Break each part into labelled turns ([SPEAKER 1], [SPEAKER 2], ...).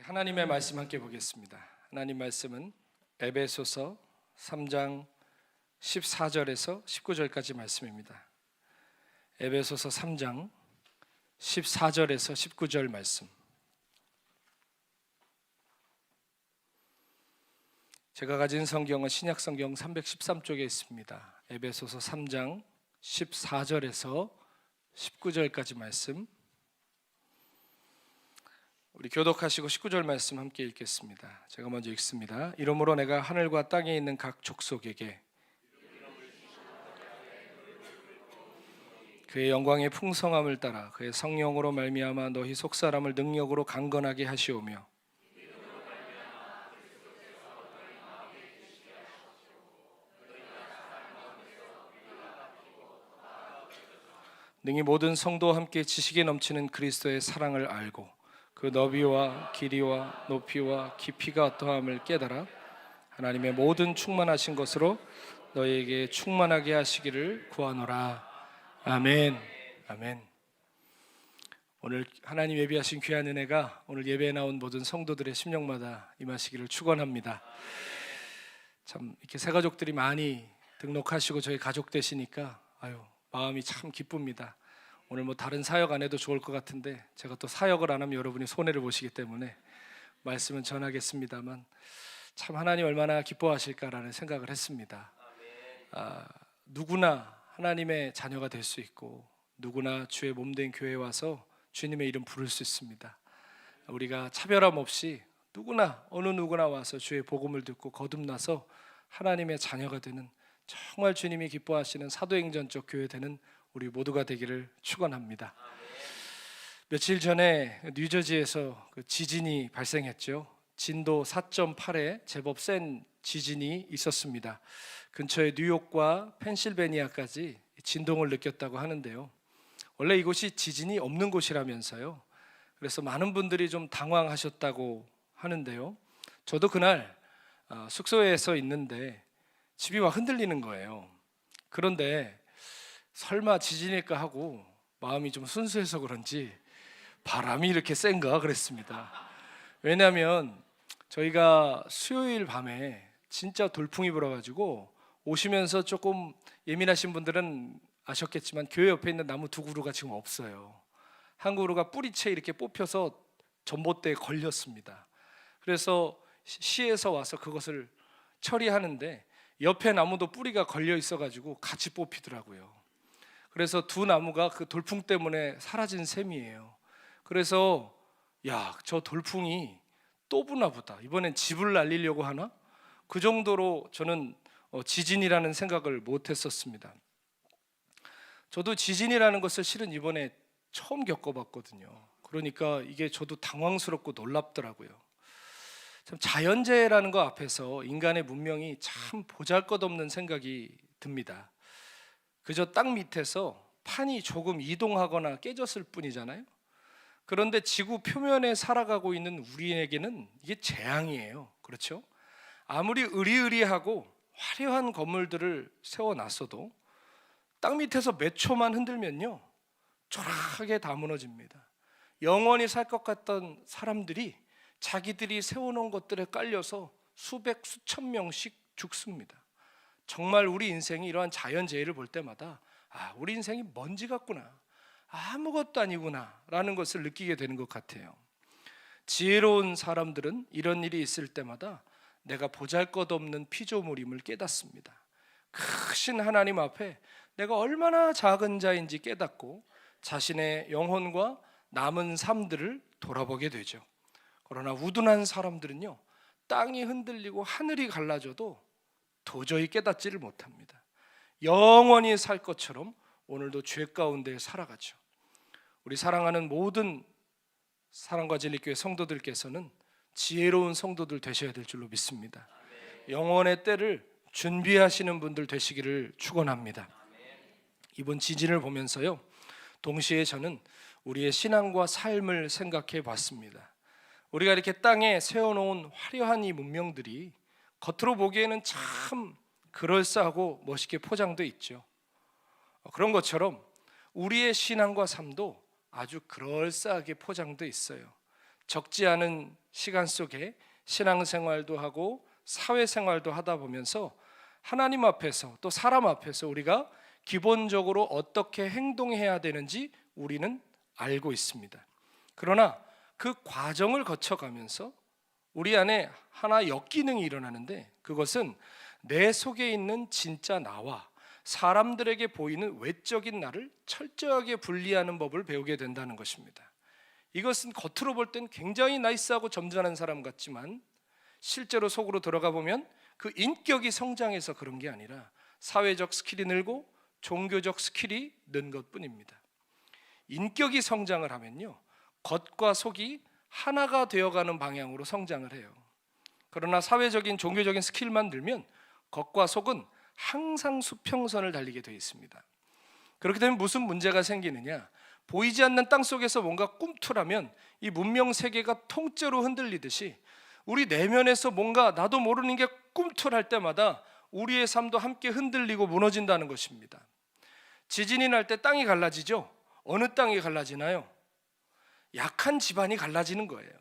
[SPEAKER 1] 하나님의 말씀 함께 보겠습니다. 하나님 말씀은 에베소서 3장 14절에서 19절까지 말씀입니다. 에베소서 3장 14절에서 19절 말씀. 제가 가진 성경은 신약 성경 313쪽에 있습니다. 에베소서 3장 14절에서 19절까지 말씀. 우리 교독하시고 19절 말씀 함께 읽겠습니다. 제가 먼저 읽습니다. 이러므로 내가 하늘과 땅에 있는 각 족속에게 그의 영광의 풍성함을 따라 그의 성령으로 말미암아 너희 속사람을 능력으로 강건하게 하시오며 능히 모든 성도와 함께 지식에 넘치는 그리스도의 사랑을 알고 그 너비와 길이와 높이와 깊이가 어떠함을 깨달아 하나님의 모든 충만하신 것으로 너희에게 충만하게 하시기를 구하노라. 아멘. 아멘. 오늘 하나님 예비하신 귀한 은혜가 오늘 예배에 나온 모든 성도들의 심령마다 임하시기를 축원합니다. 참 이렇게 새 가족들이 많이 등록하시고 저희 가족 되시니까 마음이 참 기쁩니다. 오늘 다른 사역 안 해도 좋을 것 같은데 제가 또 사역을 안 하면 여러분이 손해를 보시기 때문에 말씀은 전하겠습니다만 참 하나님 얼마나 기뻐하실까라는 생각을 했습니다. 누구나 하나님의 자녀가 될 수 있고 누구나 주의 몸된 교회에 와서 주님의 이름 부를 수 있습니다. 우리가 차별함 없이 누구나 어느 누구나 와서 주의 복음을 듣고 거듭나서 하나님의 자녀가 되는 정말 주님이 기뻐하시는 사도행전적 교회 되는 우리 모두가 되기를 축원합니다. 며칠 전에 뉴저지에서 지진이 발생했죠. 진도 4.8의 제법 센 지진이 있었습니다. 근처에 뉴욕과 펜실베니아까지 진동을 느꼈다고 하는데요. 원래 이곳이 지진이 없는 곳이라면서요. 그래서 많은 분들이 좀 당황하셨다고 하는데요. 저도 그날 숙소에서 있는데 집이 막 흔들리는 거예요. 그런데 설마 지진일까 하고 마음이 좀 순수해서 그런지 바람이 이렇게 센가 그랬습니다. 왜냐하면 저희가 수요일 밤에 진짜 돌풍이 불어가지고 오시면서 조금 예민하신 분들은 아셨겠지만 교회 옆에 있는 나무 두 그루가 지금 없어요. 한 그루가 뿌리채 이렇게 뽑혀서 전봇대에 걸렸습니다. 그래서 시에서 와서 그것을 처리하는데 옆에 나무도 뿌리가 걸려 있어가지고 같이 뽑히더라고요. 그래서 두 나무가 그 돌풍 때문에 사라진 셈이에요. 그래서 저 돌풍이 또 부나 보다. 이번엔 집을 날리려고 하나? 그 정도로 저는 지진이라는 생각을 못했었습니다. 저도 지진이라는 것을 실은 이번에 처음 겪어봤거든요. 그러니까 이게 저도 당황스럽고 놀랍더라고요. 참 자연재해라는 거 앞에서 인간의 문명이 참 보잘것없는 생각이 듭니다. 그저 땅 밑에서 판이 조금 이동하거나 깨졌을 뿐이잖아요. 그런데 지구 표면에 살아가고 있는 우리에게는 이게 재앙이에요. 그렇죠? 아무리 으리으리하고 화려한 건물들을 세워놨어도 땅 밑에서 몇 초만 흔들면요 쫄하게 다 무너집니다. 영원히 살 것 같던 사람들이 자기들이 세워놓은 것들에 깔려서 수백 수천 명씩 죽습니다. 정말 우리 인생이 이러한 자연재해를 볼 때마다 우리 인생이 먼지 같구나, 아무것도 아니구나 라는 것을 느끼게 되는 것 같아요. 지혜로운 사람들은 이런 일이 있을 때마다 내가 보잘것없는 피조물임을 깨닫습니다. 크신 하나님 앞에 내가 얼마나 작은 자인지 깨닫고 자신의 영혼과 남은 삶들을 돌아보게 되죠. 그러나 우둔한 사람들은요 땅이 흔들리고 하늘이 갈라져도 도저히 깨닫지를 못합니다. 영원히 살 것처럼 오늘도 죄 가운데 살아가죠. 우리 사랑하는 모든 사랑과 진리교회 성도들께서는 지혜로운 성도들 되셔야 될 줄로 믿습니다. 영원의 때를 준비하시는 분들 되시기를 축원합니다. 이번 지진을 보면서요 동시에 저는 우리의 신앙과 삶을 생각해 봤습니다. 우리가 이렇게 땅에 세워놓은 화려한 이 문명들이 겉으로 보기에는 참 그럴싸하고 멋있게 포장돼 있죠. 그런 것처럼 우리의 신앙과 삶도 아주 그럴싸하게 포장돼 있어요. 적지 않은 시간 속에 신앙생활도 하고 사회생활도 하다 보면서 하나님 앞에서 또 사람 앞에서 우리가 기본적으로 어떻게 행동해야 되는지 우리는 알고 있습니다. 그러나 그 과정을 거쳐가면서 우리 안에 하나 역기능이 일어나는데, 그것은 내 속에 있는 진짜 나와 사람들에게 보이는 외적인 나를 철저하게 분리하는 법을 배우게 된다는 것입니다. 이것은 겉으로 볼 땐 굉장히 나이스하고 점잖은 사람 같지만 실제로 속으로 들어가 보면 그 인격이 성장해서 그런 게 아니라 사회적 스킬이 늘고 종교적 스킬이 는 것뿐입니다. 인격이 성장을 하면요, 겉과 속이 하나가 되어가는 방향으로 성장을 해요. 그러나 사회적인 종교적인 스킬만 늘면 겉과 속은 항상 수평선을 달리게 되어 있습니다. 그렇게 되면 무슨 문제가 생기느냐, 보이지 않는 땅 속에서 뭔가 꿈틀하면 이 문명 세계가 통째로 흔들리듯이 우리 내면에서 뭔가 나도 모르는 게 꿈틀할 때마다 우리의 삶도 함께 흔들리고 무너진다는 것입니다. 지진이 날 때 땅이 갈라지죠. 어느 땅이 갈라지나요? 약한 지반이 갈라지는 거예요.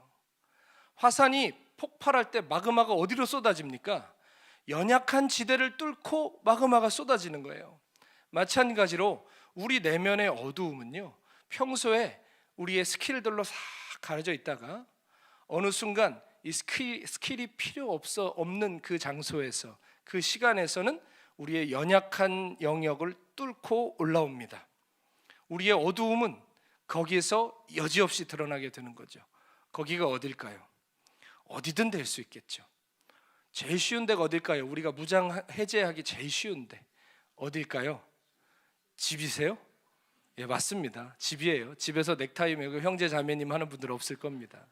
[SPEAKER 1] 화산이 폭발할 때 마그마가 어디로 쏟아집니까? 연약한 지대를 뚫고 마그마가 쏟아지는 거예요. 마찬가지로 우리 내면의 어두움은요, 평소에 우리의 스킬들로 싹 가려져 있다가 어느 순간 이 스킬이 필요 없는 그 장소에서, 그 시간에서는 우리의 연약한 영역을 뚫고 올라옵니다. 우리의 어두움은 거기에서 여지없이 드러나게 되는 거죠. 거기가 어딜까요? 어디든 될 수 있겠죠. 제일 쉬운 데가 어딜까요? 우리가 무장 해제하기 제일 쉬운데 어딜까요? 집이세요? 예, 맞습니다. 집이에요. 집에서 넥타이 매고 형제 자매님 하는 분들 없을 겁니다.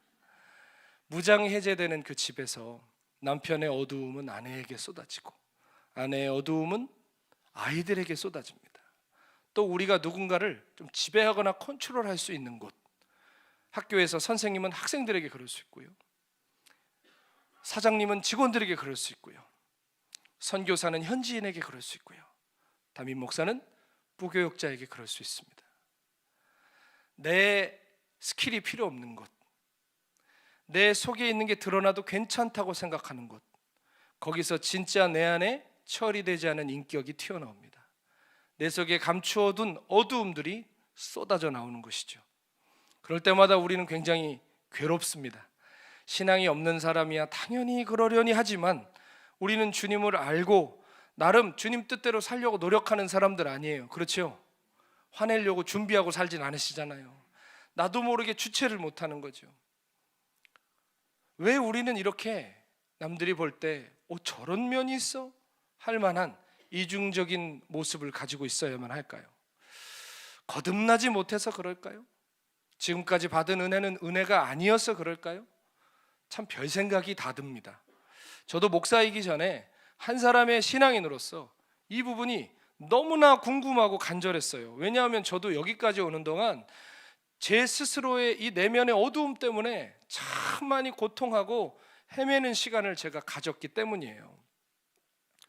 [SPEAKER 1] 무장 해제되는 그 집에서 남편의 어두움은 아내에게 쏟아지고 아내의 어두움은 아이들에게 쏟아집니다. 또 우리가 누군가를 좀 지배하거나 컨트롤할 수 있는 곳, 학교에서 선생님은 학생들에게 그럴 수 있고요, 사장님은 직원들에게 그럴 수 있고요, 선교사는 현지인에게 그럴 수 있고요, 담임 목사는 부교육자에게 그럴 수 있습니다. 내 스킬이 필요 없는 곳, 내 속에 있는 게 드러나도 괜찮다고 생각하는 곳, 거기서 진짜 내 안에 처리되지 않은 인격이 튀어나옵니다. 내 속에 감추어둔 어두움들이 쏟아져 나오는 것이죠. 그럴 때마다 우리는 굉장히 괴롭습니다. 신앙이 없는 사람이야 당연히 그러려니 하지만 우리는 주님을 알고 나름 주님 뜻대로 살려고 노력하는 사람들 아니에요. 그렇죠? 화내려고 준비하고 살진 않으시잖아요. 나도 모르게 주체를 못하는 거죠. 왜 우리는 이렇게 남들이 볼 때 저런 면이 있어? 할 만한 이중적인 모습을 가지고 있어야만 할까요? 거듭나지 못해서 그럴까요? 지금까지 받은 은혜는 은혜가 아니어서 그럴까요? 참 별 생각이 다 듭니다. 저도 목사이기 전에 한 사람의 신앙인으로서 이 부분이 너무나 궁금하고 간절했어요. 왜냐하면 저도 여기까지 오는 동안 제 스스로의 이 내면의 어두움 때문에 참 많이 고통하고 헤매는 시간을 제가 가졌기 때문이에요.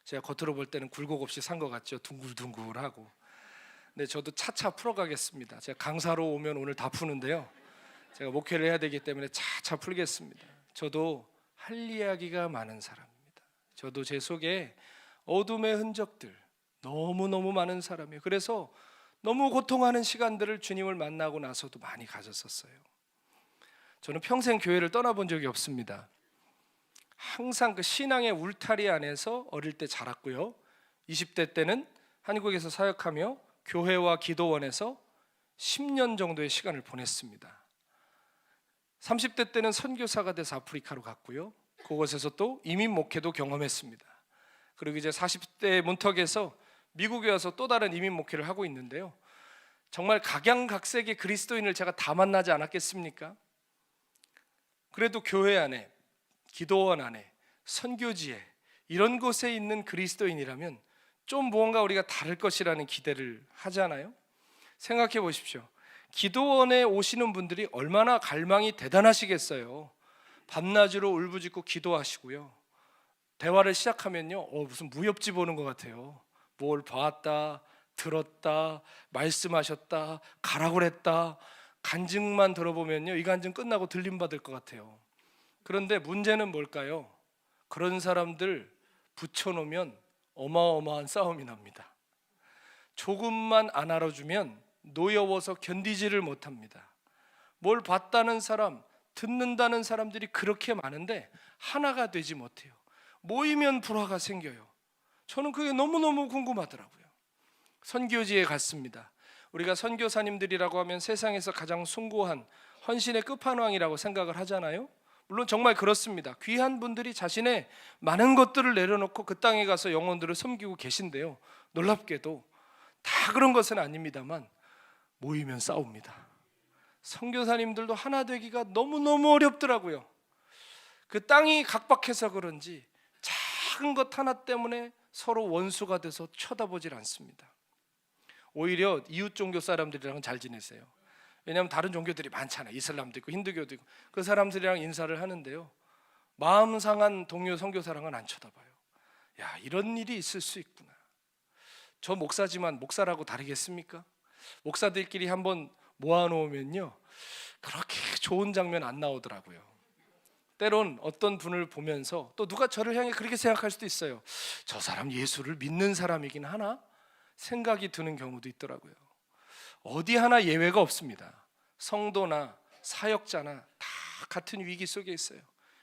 [SPEAKER 1] 제가 겉으로 볼 때는 굴곡 없이 산 것 같죠. 둥글둥글하고. 근데 저도 차차 풀어가겠습니다. 제가 강사로 오면 오늘 다 푸는데요, 제가 목회를 해야 되기 때문에 차차 풀겠습니다. 저도 할 이야기가 많은 사람입니다. 저도 제 속에 어둠의 흔적들 너무너무 많은 사람이에요. 그래서 너무 고통하는 시간들을 주님을 만나고 나서도 많이 가졌었어요. 저는 평생 교회를 떠나본 적이 없습니다. 항상 그 신앙의 울타리 안에서 어릴 때 자랐고요, 20대 때는 한국에서 사역하며 교회와 기도원에서 10년 정도의 시간을 보냈습니다. 30대 때는 선교사가 돼서 아프리카로 갔고요, 그곳에서 또 이민 목회도 경험했습니다. 그리고 이제 40대 문턱에서 미국에 와서 또 다른 이민 목회를 하고 있는데요, 정말 각양각색의 그리스도인을 제가 다 만나지 않았겠습니까? 그래도 교회 안에, 기도원 안에, 선교지에 이런 곳에 있는 그리스도인이라면 좀 무언가 우리가 다를 것이라는 기대를 하잖아요. 생각해 보십시오. 기도원에 오시는 분들이 얼마나 갈망이 대단하시겠어요. 밤낮으로 울부짖고 기도하시고요, 대화를 시작하면요, 무슨 무협지 보는 것 같아요. 뭘 봤다, 들었다, 말씀하셨다, 가라고 그랬다, 간증만 들어보면요, 이 간증 끝나고 들림받을 것 같아요. 그런데 문제는 뭘까요? 그런 사람들 붙여놓으면 어마어마한 싸움이 납니다. 조금만 안 알아주면 노여워서 견디지를 못합니다. 뭘 봤다는 사람, 듣는다는 사람들이 그렇게 많은데 하나가 되지 못해요. 모이면 불화가 생겨요. 저는 그게 너무너무 궁금하더라고요. 선교지에 갔습니다. 우리가 선교사님들이라고 하면 세상에서 가장 숭고한 헌신의 끝판왕이라고 생각을 하잖아요. 물론 정말 그렇습니다. 귀한 분들이 자신의 많은 것들을 내려놓고 그 땅에 가서 영혼들을 섬기고 계신데요, 놀랍게도 다 그런 것은 아닙니다만 모이면 싸웁니다. 선교사님들도 하나 되기가 너무너무 어렵더라고요. 그 땅이 각박해서 그런지 작은 것 하나 때문에 서로 원수가 돼서 쳐다보질 않습니다. 오히려 이웃 종교 사람들이랑은 잘 지내세요. 왜냐하면 다른 종교들이 많잖아요. 이슬람도 있고 힌두교도 있고. 그 사람들이랑 인사를 하는데요, 마음 상한 동료 선교사랑은 안 쳐다봐요. 야, 이런 일이 있을 수 있구나. 저 목사지만 목사라고 다르겠습니까? 목사들끼리 한번 모아놓으면요, 그렇게 좋은 장면 안 나오더라고요. 때론 어떤 분을 보면서 또 누가 저를 향해 그렇게 생각할 수도 있어요. 저 사람 예수를 믿는 사람이긴 하나? 생각이 드는 경우도 있더라고요. 어디 하나 예외가 없습니다. 성도나 사역자나 다 같은 위기 속에 있어요.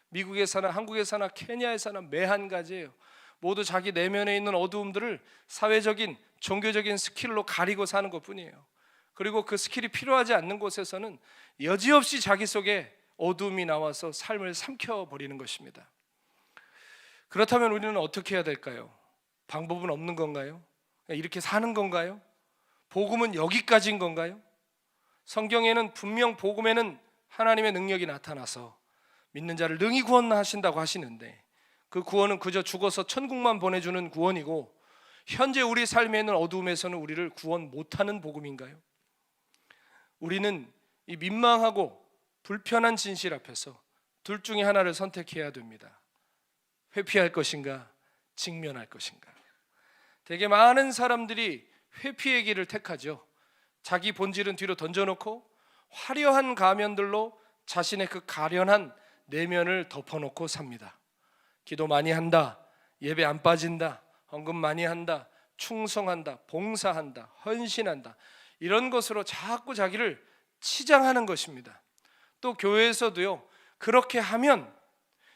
[SPEAKER 1] 미국에 사나 한국에 사나 케냐에 사나 매한가지예요. 모두 자기 내면에 있는 어두움들을 사회적인 종교적인 스킬로 가리고 사는 것뿐이에요. 그리고 그 스킬이 필요하지 않는 곳에서는 여지없이 자기 속에 어두움이 나와서 삶을 삼켜버리는 것입니다. 그렇다면 우리는 어떻게 해야 될까요? 방법은 없는 건가요? 이렇게 사는 건가요? 복음은 여기까지인 건가요? 성경에는 분명 복음에는 하나님의 능력이 나타나서 믿는 자를 능히 구원하신다고 하시는데, 그 구원은 그저 죽어서 천국만 보내주는 구원이고 현재 우리 삶에 있는 어두움에서는 우리를 구원 못하는 복음인가요? 우리는 이 민망하고 불편한 진실 앞에서 둘 중에 하나를 선택해야 됩니다. 회피할 것인가, 직면할 것인가. 되게 많은 사람들이 회피의 길을 택하죠. 자기 본질은 뒤로 던져놓고 화려한 가면들로 자신의 그 가련한 내면을 덮어놓고 삽니다. 기도 많이 한다, 예배 안 빠진다, 헌금 많이 한다, 충성한다, 봉사한다, 헌신한다, 이런 것으로 자꾸 자기를 치장하는 것입니다. 또 교회에서도요, 그렇게 하면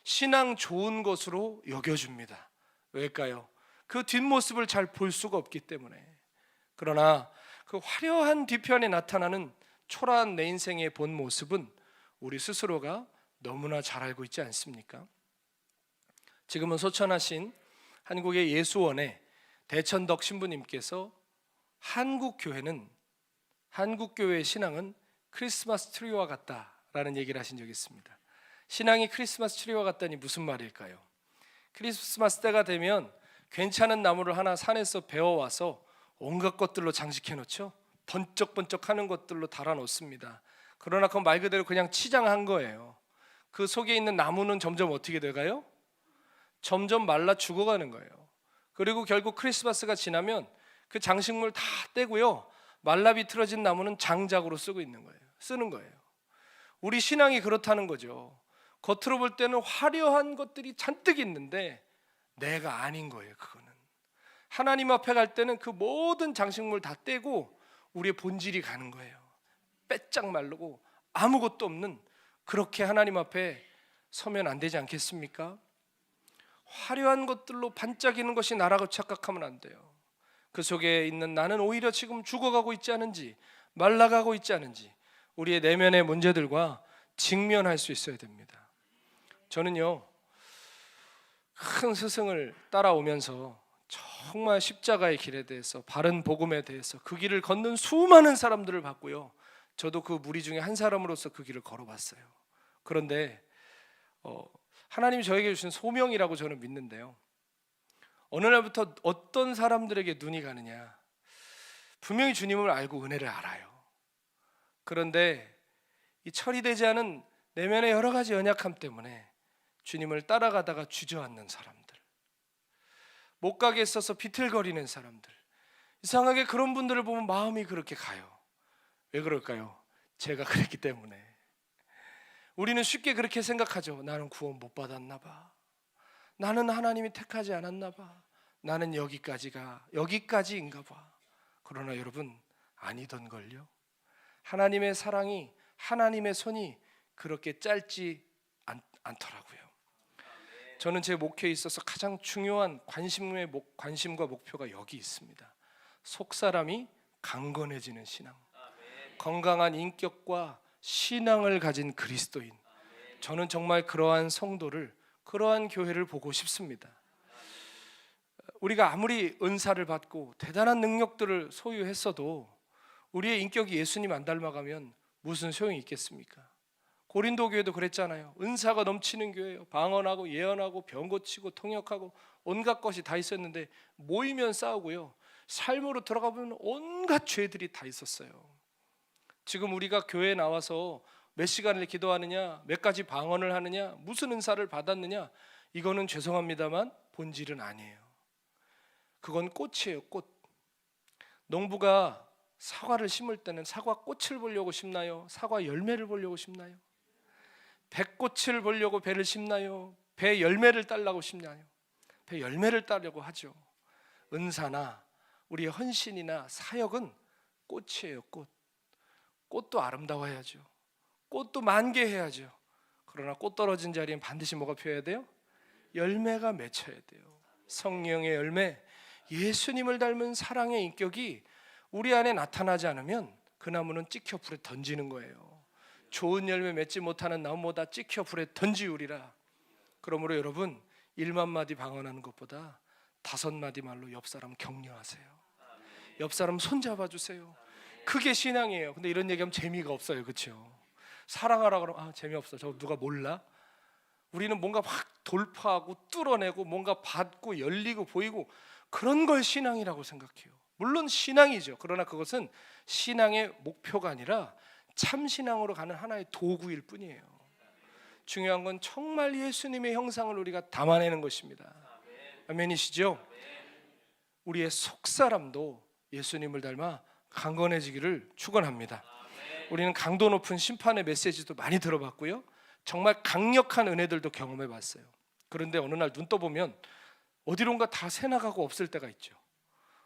[SPEAKER 1] 신앙 좋은 것으로 여겨줍니다. 왜일까요? 그 뒷모습을 잘 볼 수가 없기 때문에. 그러나 그 화려한 뒤편에 나타나는 초라한 내 인생의 본 모습은 우리 스스로가 너무나 잘 알고 있지 않습니까? 지금은 소천하신 한국의 예수원의 대천덕 신부님께서 한국교회의 신앙은 크리스마스 트리와 같다라는 얘기를 하신 적이 있습니다. 신앙이 크리스마스 트리와 같다니 무슨 말일까요? 크리스마스 때가 되면 괜찮은 나무를 하나 산에서 베어와서 온갖 것들로 장식해 놓죠. 번쩍번쩍하는 것들로 달아 놓습니다. 그러나 그 말 그대로 그냥 치장한 거예요. 그 속에 있는 나무는 점점 어떻게 돼가요? 점점 말라 죽어가는 거예요. 그리고 결국 크리스마스가 지나면 그 장식물 다 떼고요, 말라 비틀어진 나무는 장작으로 쓰는 거예요. 우리 신앙이 그렇다는 거죠. 겉으로 볼 때는 화려한 것들이 잔뜩 있는데 내가 아닌 거예요. 그거는 하나님 앞에 갈 때는 그 모든 장식물 다 떼고 우리의 본질이 가는 거예요. 빼짝 마르고 아무것도 없는, 그렇게 하나님 앞에 서면 안 되지 않겠습니까? 화려한 것들로 반짝이는 것이 나라고 착각하면 안 돼요. 그 속에 있는 나는 오히려 지금 죽어가고 있지 않은지, 말라가고 있지 않은지, 우리의 내면의 문제들과 직면할 수 있어야 됩니다. 저는요, 큰 스승을 따라오면서 정말 십자가의 길에 대해서, 바른 복음에 대해서 그 길을 걷는 수많은 사람들을 봤고요, 저도 그 무리 중에 한 사람으로서 그 길을 걸어봤어요. 그런데 하나님이 저에게 주신 소명이라고 저는 믿는데요, 어느 날부터 어떤 사람들에게 눈이 가느냐, 분명히 주님을 알고 은혜를 알아요. 그런데 이 처리되지 않은 내면의 여러 가지 연약함 때문에 주님을 따라가다가 주저앉는 사람들, 못 가게 있어서 비틀거리는 사람들, 이상하게 그런 분들을 보면 마음이 그렇게 가요. 왜 그럴까요? 제가 그랬기 때문에. 우리는 쉽게 그렇게 생각하죠. 나는 구원 못 받았나 봐. 나는 하나님이 택하지 않았나 봐. 나는 여기까지인가 봐. 그러나 여러분, 아니던걸요. 하나님의 사랑이, 하나님의 손이 그렇게 짧지 않더라고요. 저는 제 목회에 있어서 가장 중요한 관심과 목표가 여기 있습니다. 속사람이 강건해지는 신앙, 건강한 인격과 신앙을 가진 그리스도인. 저는 정말 그러한 성도를, 그러한 교회를 보고 싶습니다. 우리가 아무리 은사를 받고 대단한 능력들을 소유했어도 우리의 인격이 예수님 안 닮아가면 무슨 소용이 있겠습니까? 고린도 교회도 그랬잖아요. 은사가 넘치는 교회예요. 방언하고 예언하고 병 고치고 통역하고 온갖 것이 다 있었는데 모이면 싸우고요, 삶으로 들어가 보면 온갖 죄들이 다 있었어요. 지금 우리가 교회에 나와서 몇 시간을 기도하느냐, 몇 가지 방언을 하느냐, 무슨 은사를 받았느냐, 이거는 죄송합니다만 본질은 아니에요. 그건 꽃이에요. 꽃. 농부가 사과를 심을 때는 사과 꽃을 보려고 심나요? 사과 열매를 보려고 심나요? 배꽃을 보려고 배를 심나요? 배 열매를 따려고 심나요? 배 열매를 따려고 하죠. 은사나 우리의 헌신이나 사역은 꽃이에요. 꽃. 꽃도 아름다워야죠. 꽃도 만개해야죠. 그러나 꽃 떨어진 자리엔 반드시 뭐가 피어야 돼요? 열매가 맺혀야 돼요. 성령의 열매, 예수님을 닮은 사랑의 인격이 우리 안에 나타나지 않으면 그 나무는 찍혀 불에 던지는 거예요. 좋은 열매 맺지 못하는 나무보다 찍혀 불에 던지우리라. 그러므로 여러분, 1만 마디 방언하는 것보다 5마디 말로 옆 사람 격려하세요. 옆 사람 손잡아 주세요. 그게 신앙이에요. 근데 이런 얘기하면 재미가 없어요. 그렇죠? 사랑하라 그러면 재미없어. 저 누가 몰라? 우리는 뭔가 막 돌파하고 뚫어내고 뭔가 받고 열리고 보이고 그런 걸 신앙이라고 생각해요. 물론 신앙이죠. 그러나 그것은 신앙의 목표가 아니라 참 신앙으로 가는 하나의 도구일 뿐이에요. 중요한 건 정말 예수님의 형상을 우리가 담아내는 것입니다. 아멘이시죠? 우리의 속사람도 예수님을 닮아 강건해지기를 축원합니다. 우리는 강도 높은 심판의 메시지도 많이 들어봤고요, 정말 강력한 은혜들도 경험해봤어요. 그런데 어느 날 눈 떠보면 어디론가 다 새나가고 없을 때가 있죠.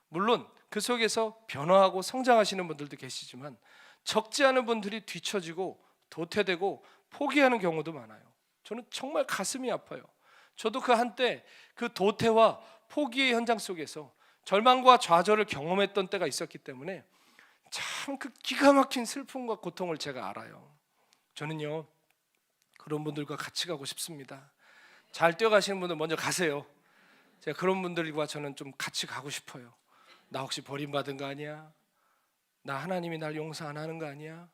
[SPEAKER 1] 물론 그 속에서 변화하고 성장하시는 분들도 계시지만 적지 않은 분들이 뒤처지고 도태되고 포기하는 경우도 많아요. 저는 정말 가슴이 아파요. 저도 그 한때 그 도태와 포기의 현장 속에서 절망과 좌절을 경험했던 때가 있었기 때문에 참 그 기가 막힌 슬픔과 고통을 제가 알아요. 저는요, 그런 분들과 같이 가고 싶습니다. 잘 뛰어가시는 분들 먼저 가세요. 제가 그런 분들과 저는 좀 같이 가고 싶어요. 나 혹시 버림받은 거 아니야? 나 하나님이 날 용서 안 하는 거 아니야?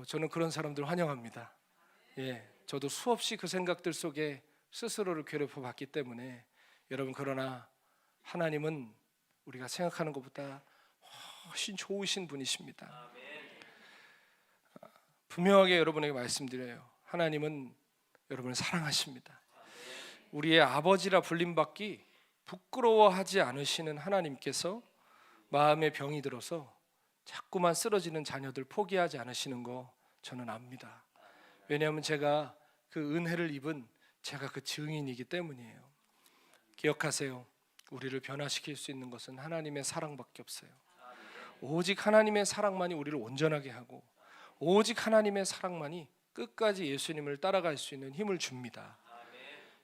[SPEAKER 1] 저는 그런 사람들 환영합니다. 저도 수없이 그 생각들 속에 스스로를 괴롭혀 봤기 때문에. 여러분, 그러나 하나님은 우리가 생각하는 것보다 훨씬 좋으신 분이십니다. 분명하게 여러분에게 말씀드려요. 하나님은 여러분을 사랑하십니다. 우리의 아버지라 불림받기 부끄러워하지 않으시는 하나님께서 마음에 병이 들어서 자꾸만 쓰러지는 자녀들 포기하지 않으시는 거 저는 압니다. 왜냐하면 제가 그 은혜를 입은 제가 그 증인이기 때문이에요. 기억하세요. 우리를 변화시킬 수 있는 것은 하나님의 사랑밖에 없어요. 오직 하나님의 사랑만이 우리를 온전하게 하고 오직 하나님의 사랑만이 끝까지 예수님을 따라갈 수 있는 힘을 줍니다.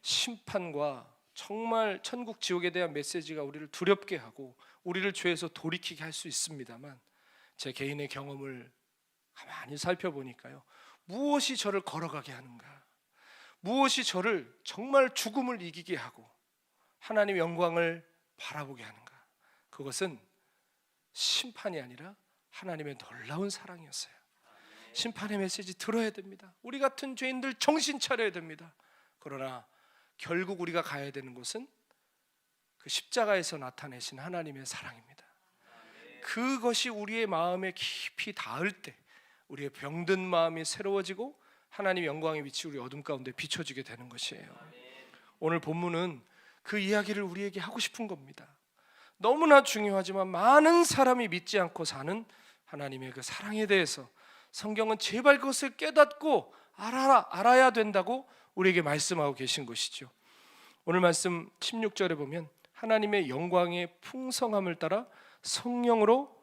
[SPEAKER 1] 심판과 정말 천국 지옥에 대한 메시지가 우리를 두렵게 하고 우리를 죄에서 돌이키게 할 수 있습니다만, 제 개인의 경험을 가만히 살펴보니까요, 무엇이 저를 걸어가게 하는가, 무엇이 저를 정말 죽음을 이기게 하고 하나님의 영광을 바라보게 하는가, 그것은 심판이 아니라 하나님의 놀라운 사랑이었어요. 심판의 메시지 들어야 됩니다. 우리 같은 죄인들 정신 차려야 됩니다. 그러나 결국 우리가 가야 되는 곳은 그 십자가에서 나타내신 하나님의 사랑입니다. 그것이 우리의 마음에 깊이 닿을 때 우리의 병든 마음이 새로워지고 하나님의 영광의 빛이 우리 어둠 가운데 비춰지게 되는 것이에요. 오늘 본문은 그 이야기를 우리에게 하고 싶은 겁니다. 너무나 중요하지만 많은 사람이 믿지 않고 사는 하나님의 그 사랑에 대해서 성경은 제발 그것을 깨닫고 알아야 된다고 우리에게 말씀하고 계신 것이죠. 오늘 말씀 16절에 보면 하나님의 영광의 풍성함을 따라 성령으로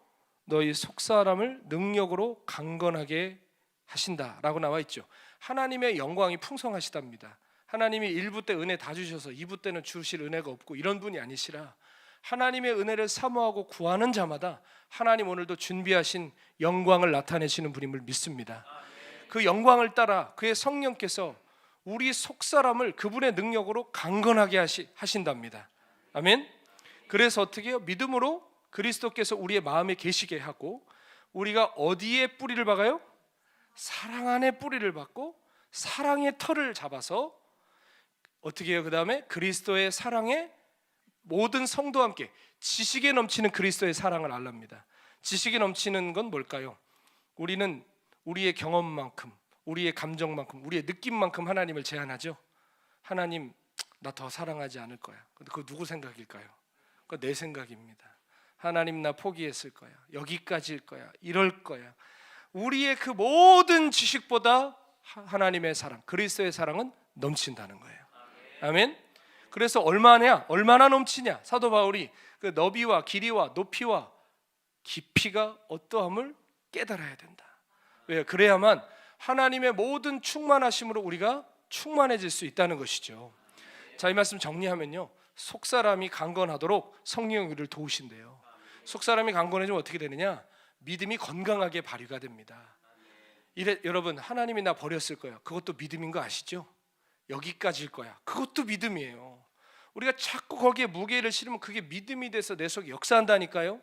[SPEAKER 1] 너희 속사람을 능력으로 강건하게 하신다라고 나와 있죠. 하나님의 영광이 풍성하시답니다. 하나님이 1부 때 은혜 다 주셔서 2부 때는 주실 은혜가 없고 이런 분이 아니시라 하나님의 은혜를 사모하고 구하는 자마다 하나님 오늘도 준비하신 영광을 나타내시는 분임을 믿습니다. 그 영광을 따라 그의 성령께서 우리 속사람을 그분의 능력으로 강건하게 하신답니다. 아멘. 그래서 어떻게 해요? 믿음으로 그리스도께서 우리의 마음에 계시게 하고 우리가 어디에 뿌리를 박아요? 사랑 안에 뿌리를 박고 사랑의 털을 잡아서 어떻게 해요? 그 다음에 그리스도의 사랑에 모든 성도와 함께 지식에 넘치는 그리스도의 사랑을 알랍니다. 지식에 넘치는 건 뭘까요? 우리는 우리의 경험만큼 우리의 감정만큼 우리의 느낌만큼 하나님을 제한하죠. 하나님 나 더 사랑하지 않을 거야. 근데 그거 누구 생각일까요? 그거 내 생각입니다. 하나님 나 포기했을 거야. 여기까지일 거야. 이럴 거야. 우리의 그 모든 지식보다 하나님의 사랑, 그리스도의 사랑은 넘친다는 거예요. 아멘. 그래서 얼마나 넘치냐? 사도 바울이 그 너비와 길이와 높이와 깊이가 어떠함을 깨달아야 된다. 왜요? 그래야만 하나님의 모든 충만하심으로 우리가 충만해질 수 있다는 것이죠. 자, 이 말씀 정리하면요, 속사람이 강건하도록 성령이 우리를 도우신대요. 속사람이 강건해지면 어떻게 되느냐? 믿음이 건강하게 발휘가 됩니다. 여러분, 하나님이 나 버렸을 거야. 그것도 믿음인 거 아시죠? 여기까지일 거야. 그것도 믿음이에요. 우리가 자꾸 거기에 무게를 실으면 그게 믿음이 돼서 내 속에 역사한다니까요.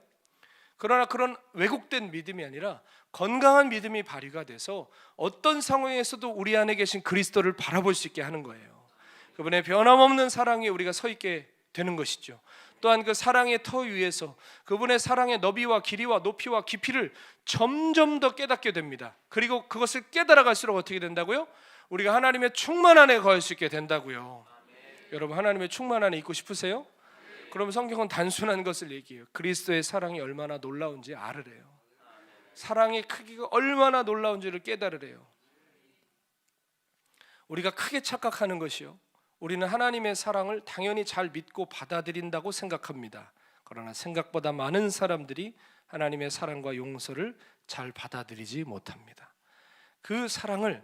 [SPEAKER 1] 그러나 그런 왜곡된 믿음이 아니라 건강한 믿음이 발휘가 돼서 어떤 상황에서도 우리 안에 계신 그리스도를 바라볼 수 있게 하는 거예요. 그분의 변함없는 사랑에 우리가 서 있게 되는 것이죠. 또한 그 사랑의 터 위에서 그분의 사랑의 너비와 길이와 높이와 깊이를 점점 더 깨닫게 됩니다. 그리고 그것을 깨달아갈수록 어떻게 된다고요? 우리가 하나님의 충만 안에 거할 수 있게 된다고요. 여러분, 하나님의 충만 안에 있고 싶으세요? 그럼 성경은 단순한 것을 얘기해요. 그리스도의 사랑이 얼마나 놀라운지 알으래요. 사랑의 크기가 얼마나 놀라운지를 깨달으래요. 우리가 크게 착각하는 것이요, 우리는 하나님의 사랑을 당연히 잘 믿고 받아들인다고 생각합니다. 그러나 생각보다 많은 사람들이 하나님의 사랑과 용서를 잘 받아들이지 못합니다. 그 사랑을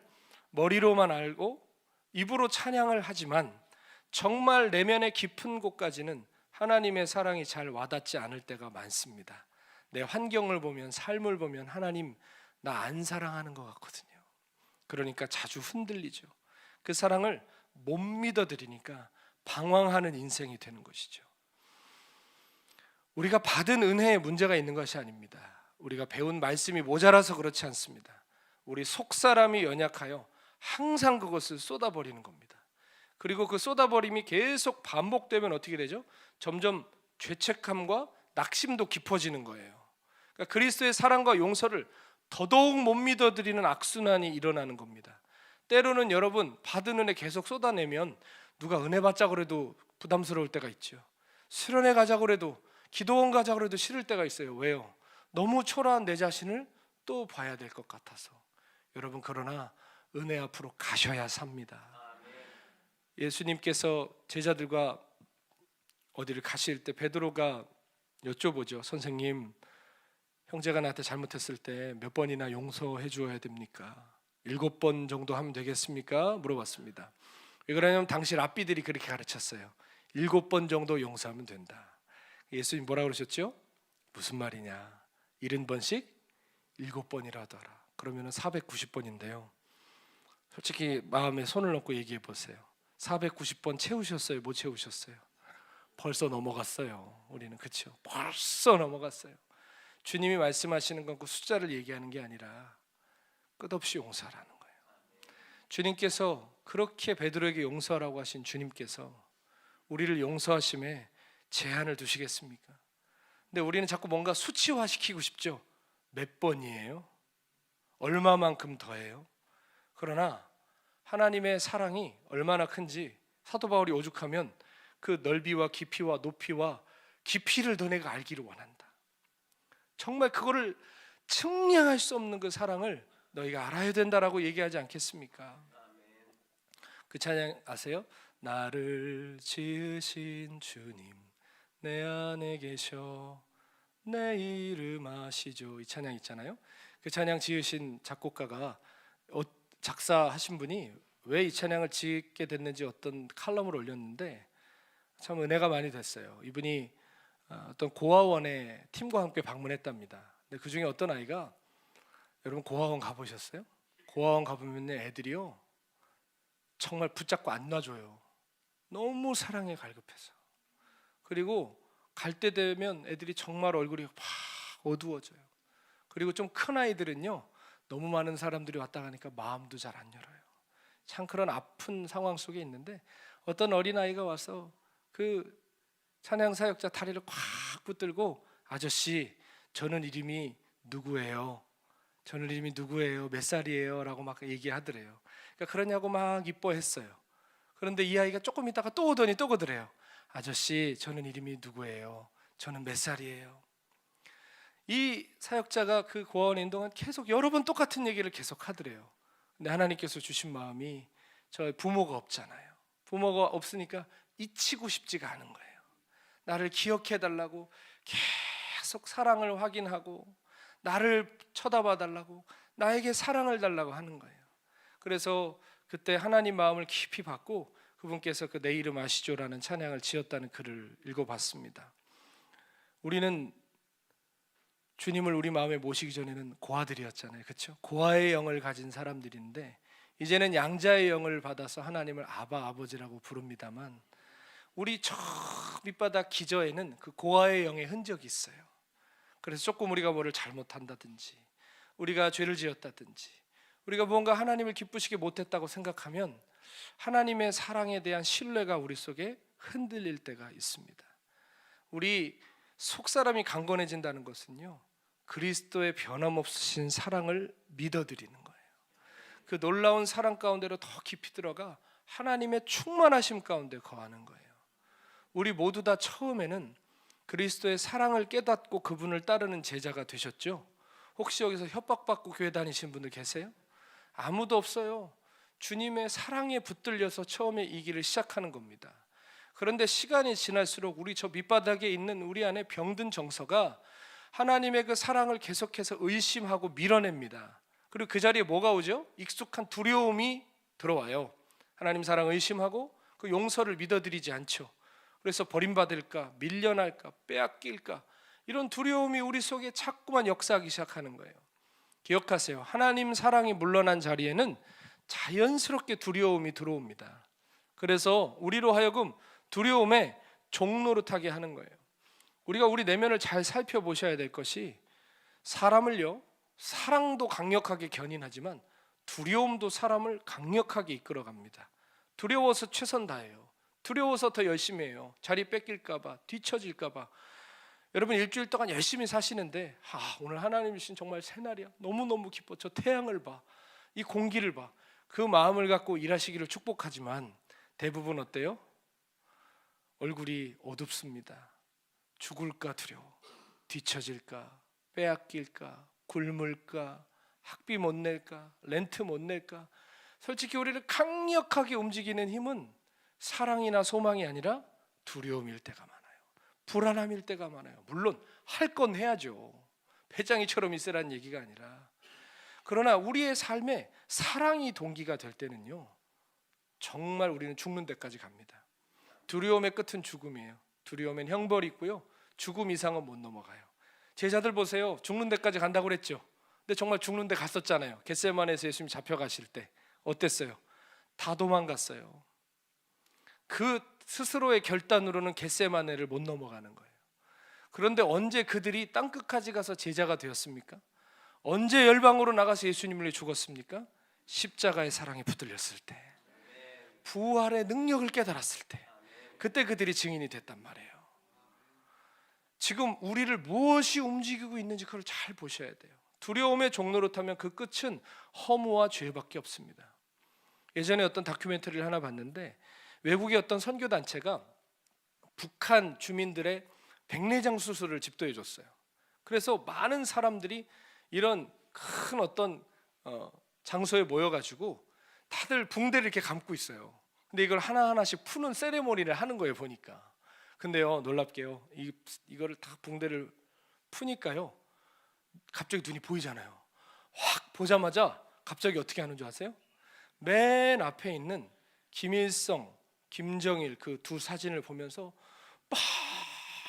[SPEAKER 1] 머리로만 알고 입으로 찬양을 하지만 정말 내면의 깊은 곳까지는 하나님의 사랑이 잘 와닿지 않을 때가 많습니다. 내 환경을 보면, 삶을 보면 하나님 나 안 사랑하는 것 같거든요. 그러니까 자주 흔들리죠. 그 사랑을 못 믿어드리니까 방황하는 인생이 되는 것이죠. 우리가 받은 은혜에 문제가 있는 것이 아닙니다. 우리가 배운 말씀이 모자라서 그렇지 않습니다. 우리 속사람이 연약하여 항상 그것을 쏟아버리는 겁니다. 그리고 그 쏟아버림이 계속 반복되면 어떻게 되죠? 점점 죄책감과 낙심도 깊어지는 거예요. 그러니까 그리스도의 사랑과 용서를 더더욱 못 믿어드리는 악순환이 일어나는 겁니다. 때로는 여러분, 받은 은혜 계속 쏟아내면 누가 은혜 받자고 그래도 부담스러울 때가 있죠. 수련회 가자고 그래도, 기도원 가자고 그래도 싫을 때가 있어요. 왜요? 너무 초라한 내 자신을 또 봐야 될 것 같아서. 여러분, 그러나 은혜 앞으로 가셔야 삽니다. 예수님께서 제자들과 어디를 가실 때 베드로가 여쭤보죠. 선생님, 형제가 나한테 잘못했을 때 몇 번이나 용서해 주어야 됩니까? 7번 정도 하면 되겠습니까? 물어봤습니다. 왜 그러냐면 당시 랍비들이 그렇게 가르쳤어요. 7번 정도 용서하면 된다. 예수님 뭐라 그러셨죠? 무슨 말이냐? 70번씩 7번이라도 하라. 그러면 490번인데요. 솔직히 마음에 손을 얹고 얘기해 보세요. 490번 채우셨어요? 못 채우셨어요? 벌써 넘어갔어요. 우리는, 그렇죠? 벌써 넘어갔어요. 주님이 말씀하시는 건 그 숫자를 얘기하는 게 아니라 끝없이 용서하라는 거예요. 주님께서 그렇게 베드로에게 용서하라고 하신 주님께서 우리를 용서하심에 제한을 두시겠습니까? 근데 우리는 자꾸 뭔가 수치화시키고 싶죠. 몇 번이에요? 얼마만큼 더해요? 그러나 하나님의 사랑이 얼마나 큰지 사도 바울이 오죽하면 그 넓이와 깊이와 높이와 깊이를 더 내가 알기를 원한다. 정말 그거를 측량할 수 없는 그 사랑을 너희가 알아야 된다라고 얘기하지 않겠습니까? 그 찬양 아세요? 나를 지으신 주님 내 안에 계셔 내 이름 아시죠? 이 찬양 있잖아요. 그 찬양 지으신 작곡가가 작사하신 분이 왜 이 찬양을 짓게 됐는지 어떤 칼럼을 올렸는데 참 은혜가 많이 됐어요. 이분이 어떤 고아원의 팀과 함께 방문했답니다. 근데 그 중에 어떤 아이가, 여러분 고아원 가보셨어요? 고아원 가보면 애들이요 정말 붙잡고 안 놔줘요. 너무 사랑에 갈급해서. 그리고 갈 때 되면 애들이 정말 얼굴이 막 어두워져요. 그리고 좀 큰 아이들은요 너무 많은 사람들이 왔다 가니까 마음도 잘 안 열어요. 참 그런 아픈 상황 속에 있는데 어떤 어린아이가 와서 그 찬양 사역자 다리를 꽉 붙들고 아저씨 저는 이름이 누구예요? 저는 이름이 누구예요? 몇 살이에요? 라고 막 얘기하더래요. 그러니까 그러냐고 막 이뻐했어요. 그런데 이 아이가 조금 있다가 또 오더니 또 그러더래요. 아저씨 저는 이름이 누구예요? 저는 몇 살이에요? 이 사역자가 그 고아원에 있는 동안 계속 여러 번 똑같은 얘기를 계속 하더래요. 근데 하나님께서 주신 마음이 저 부모가 없잖아요. 부모가 없으니까 잊히고 싶지가 않은 거예요. 나를 기억해 달라고 계속 사랑을 확인하고 나를 쳐다봐 달라고 나에게 사랑을 달라고 하는 거예요. 그래서 그때 하나님 마음을 깊이 받고 그분께서 그 내 이름 아시죠라는 찬양을 지었다는 글을 읽어봤습니다. 우리는 주님을 우리 마음에 모시기 전에는 고아들이었잖아요. 그렇죠? 고아의 영을 가진 사람들인데 이제는 양자의 영을 받아서 하나님을 아바 아버지라고 부릅니다만 우리 저 밑바닥 기저에는 그 고아의 영의 흔적이 있어요. 그래서 조금 우리가 뭐를 잘못한다든지 우리가 죄를 지었다든지 우리가 뭔가 하나님을 기쁘시게 못했다고 생각하면 하나님의 사랑에 대한 신뢰가 우리 속에 흔들릴 때가 있습니다. 우리 속사람이 강건해진다는 것은요 그리스도의 변함없으신 사랑을 믿어드리는 거예요. 그 놀라운 사랑 가운데로 더 깊이 들어가 하나님의 충만하심 가운데 거하는 거예요. 우리 모두 다 처음에는 그리스도의 사랑을 깨닫고 그분을 따르는 제자가 되셨죠? 혹시 여기서 협박받고 교회 다니신 분들 계세요? 아무도 없어요. 주님의 사랑에 붙들려서 처음에 이 길을 시작하는 겁니다. 그런데 시간이 지날수록 우리 저 밑바닥에 있는 우리 안에 병든 정서가 하나님의 그 사랑을 계속해서 의심하고 밀어냅니다. 그리고 그 자리에 뭐가 오죠? 익숙한 두려움이 들어와요. 하나님 사랑 의심하고 그 용서를 믿어드리지 않죠. 그래서 버림받을까, 밀려날까, 빼앗길까 이런 두려움이 우리 속에 자꾸만 역사하기 시작하는 거예요. 기억하세요. 하나님 사랑이 물러난 자리에는 자연스럽게 두려움이 들어옵니다. 그래서 우리로 하여금 두려움에 종노릇하게 하는 거예요. 우리가 우리 내면을 잘 살펴보셔야 될 것이 사람을요 사랑도 강력하게 견인하지만 두려움도 사람을 강력하게 이끌어갑니다. 두려워서 최선 다해요. 두려워서 더 열심히 해요. 자리 뺏길까봐, 뒤처질까봐. 여러분 일주일 동안 열심히 사시는데 오늘 하나님 주신 정말 새날이야. 너무너무 기뻐. 저 태양을 봐. 이 공기를 봐. 그 마음을 갖고 일하시기를 축복하지만 대부분 어때요? 얼굴이 어둡습니다. 죽을까 두려워. 뒤처질까, 빼앗길까, 굶을까, 학비 못 낼까, 렌트 못 낼까. 솔직히 우리를 강력하게 움직이는 힘은 사랑이나 소망이 아니라 두려움일 때가 많아요. 불안함일 때가 많아요. 물론 할 건 해야죠. 배짱이처럼 있으라는 얘기가 아니라. 그러나 우리의 삶에 사랑이 동기가 될 때는요 정말 우리는 죽는 데까지 갑니다. 두려움의 끝은 죽음이에요. 두려움엔 형벌이 있고요 죽음 이상은 못 넘어가요. 제자들 보세요. 죽는 데까지 간다고 그랬죠. 근데 정말 죽는 데 갔었잖아요. 겟세마네에서 예수님 잡혀가실 때 어땠어요? 다 도망갔어요. 그 스스로의 결단으로는 겟세마네를 못 넘어가는 거예요. 그런데 언제 그들이 땅끝까지 가서 제자가 되었습니까? 언제 열방으로 나가서 예수님을 위해 죽었습니까? 십자가의 사랑에 붙들렸을 때, 부활의 능력을 깨달았을 때, 그때 그들이 증인이 됐단 말이에요. 지금 우리를 무엇이 움직이고 있는지 그걸 잘 보셔야 돼요. 두려움의 종노릇하면 그 끝은 허무와 죄밖에 없습니다. 예전에 어떤 다큐멘터리를 하나 봤는데 외국의 어떤 선교단체가 북한 주민들의 백내장 수술을 집도해 줬어요. 그래서 많은 사람들이 이런 큰 어떤 장소에 모여가지고 다들 붕대를 이렇게 감고 있어요. 근데 이걸 하나하나씩 푸는 세레모니를 하는 거예요, 보니까. 근데요, 놀랍게요, 이거를 다 붕대를 푸니까요, 갑자기 눈이 보이잖아요. 확 보자마자 갑자기 어떻게 하는 줄 아세요? 맨 앞에 있는 김일성, 김정일 그 두 사진을 보면서 막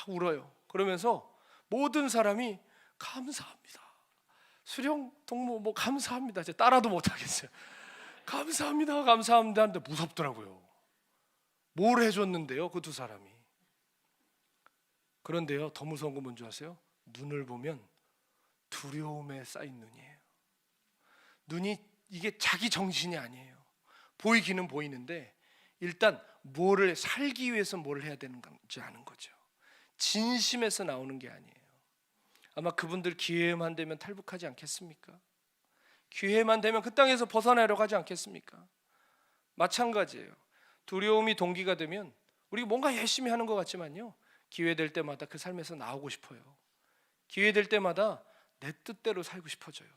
[SPEAKER 1] 울어요. 그러면서 모든 사람이 감사합니다, 수령 동무 뭐 감사합니다, 제가 따라도 못하겠어요. 감사합니다, 감사합니다 하는데 무섭더라고요. 뭘 해줬는데요, 그 두 사람이. 그런데요, 더 무서운 건 뭔지 아세요? 눈을 보면 두려움에 쌓인 눈이에요. 눈이 이게 자기 정신이 아니에요. 보이기는 보이는데 일단 뭐를 살기 위해서 뭘 해야 되는 건지 아는 거죠. 진심에서 나오는 게 아니에요. 아마 그분들 기회만 되면 탈북하지 않겠습니까? 기회만 되면 그 땅에서 벗어나려고 하지 않겠습니까? 마찬가지예요. 두려움이 동기가 되면 우리 뭔가 열심히 하는 것 같지만요, 기회 될 때마다 그 삶에서 나오고 싶어요. 기회 될 때마다 내 뜻대로 살고 싶어져요.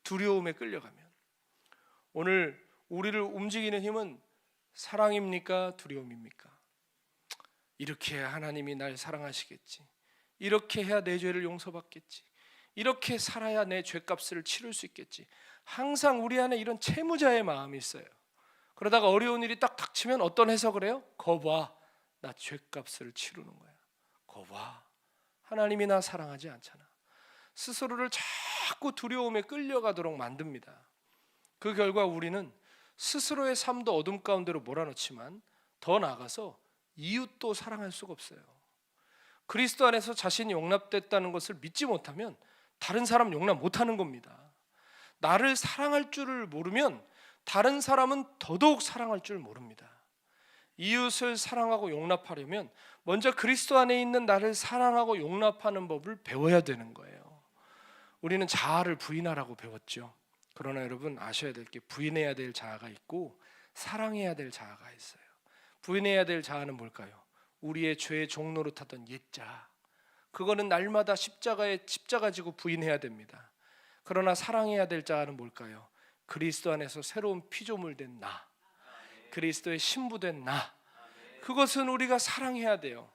[SPEAKER 1] 두려움에 끌려가면. 오늘 우리를 움직이는 힘은 사랑입니까? 두려움입니까? 이렇게 해야 하나님이 날 사랑하시겠지, 이렇게 해야 내 죄를 용서받겠지, 이렇게 살아야 내 죄값을 치를 수 있겠지. 항상 우리 안에 이런 채무자의 마음이 있어요. 그러다가 어려운 일이 딱 닥치면 어떤 해석을 해요? 거봐, 나 죄값을 치르는 거야. 거봐, 하나님이 나 사랑하지 않잖아. 스스로를 자꾸 두려움에 끌려가도록 만듭니다. 그 결과 우리는 스스로의 삶도 어둠 가운데로 몰아넣지만 더 나아가서 이웃도 사랑할 수가 없어요. 그리스도 안에서 자신이 용납됐다는 것을 믿지 못하면 다른 사람 용납 못하는 겁니다. 나를 사랑할 줄을 모르면 다른 사람은 더더욱 사랑할 줄 모릅니다. 이웃을 사랑하고 용납하려면 먼저 그리스도 안에 있는 나를 사랑하고 용납하는 법을 배워야 되는 거예요. 우리는 자아를 부인하라고 배웠죠. 그러나 여러분 아셔야 될 게 부인해야 될 자아가 있고 사랑해야 될 자아가 있어요. 부인해야 될 자아는 뭘까요? 우리의 죄의 종로로 타던 옛 자아. 그거는 날마다 십자가 지고 부인해야 됩니다. 그러나 사랑해야 될 자아는 뭘까요? 그리스도 안에서 새로운 피조물 된 나, 그리스도의 신부된 나, 그것은 우리가 사랑해야 돼요.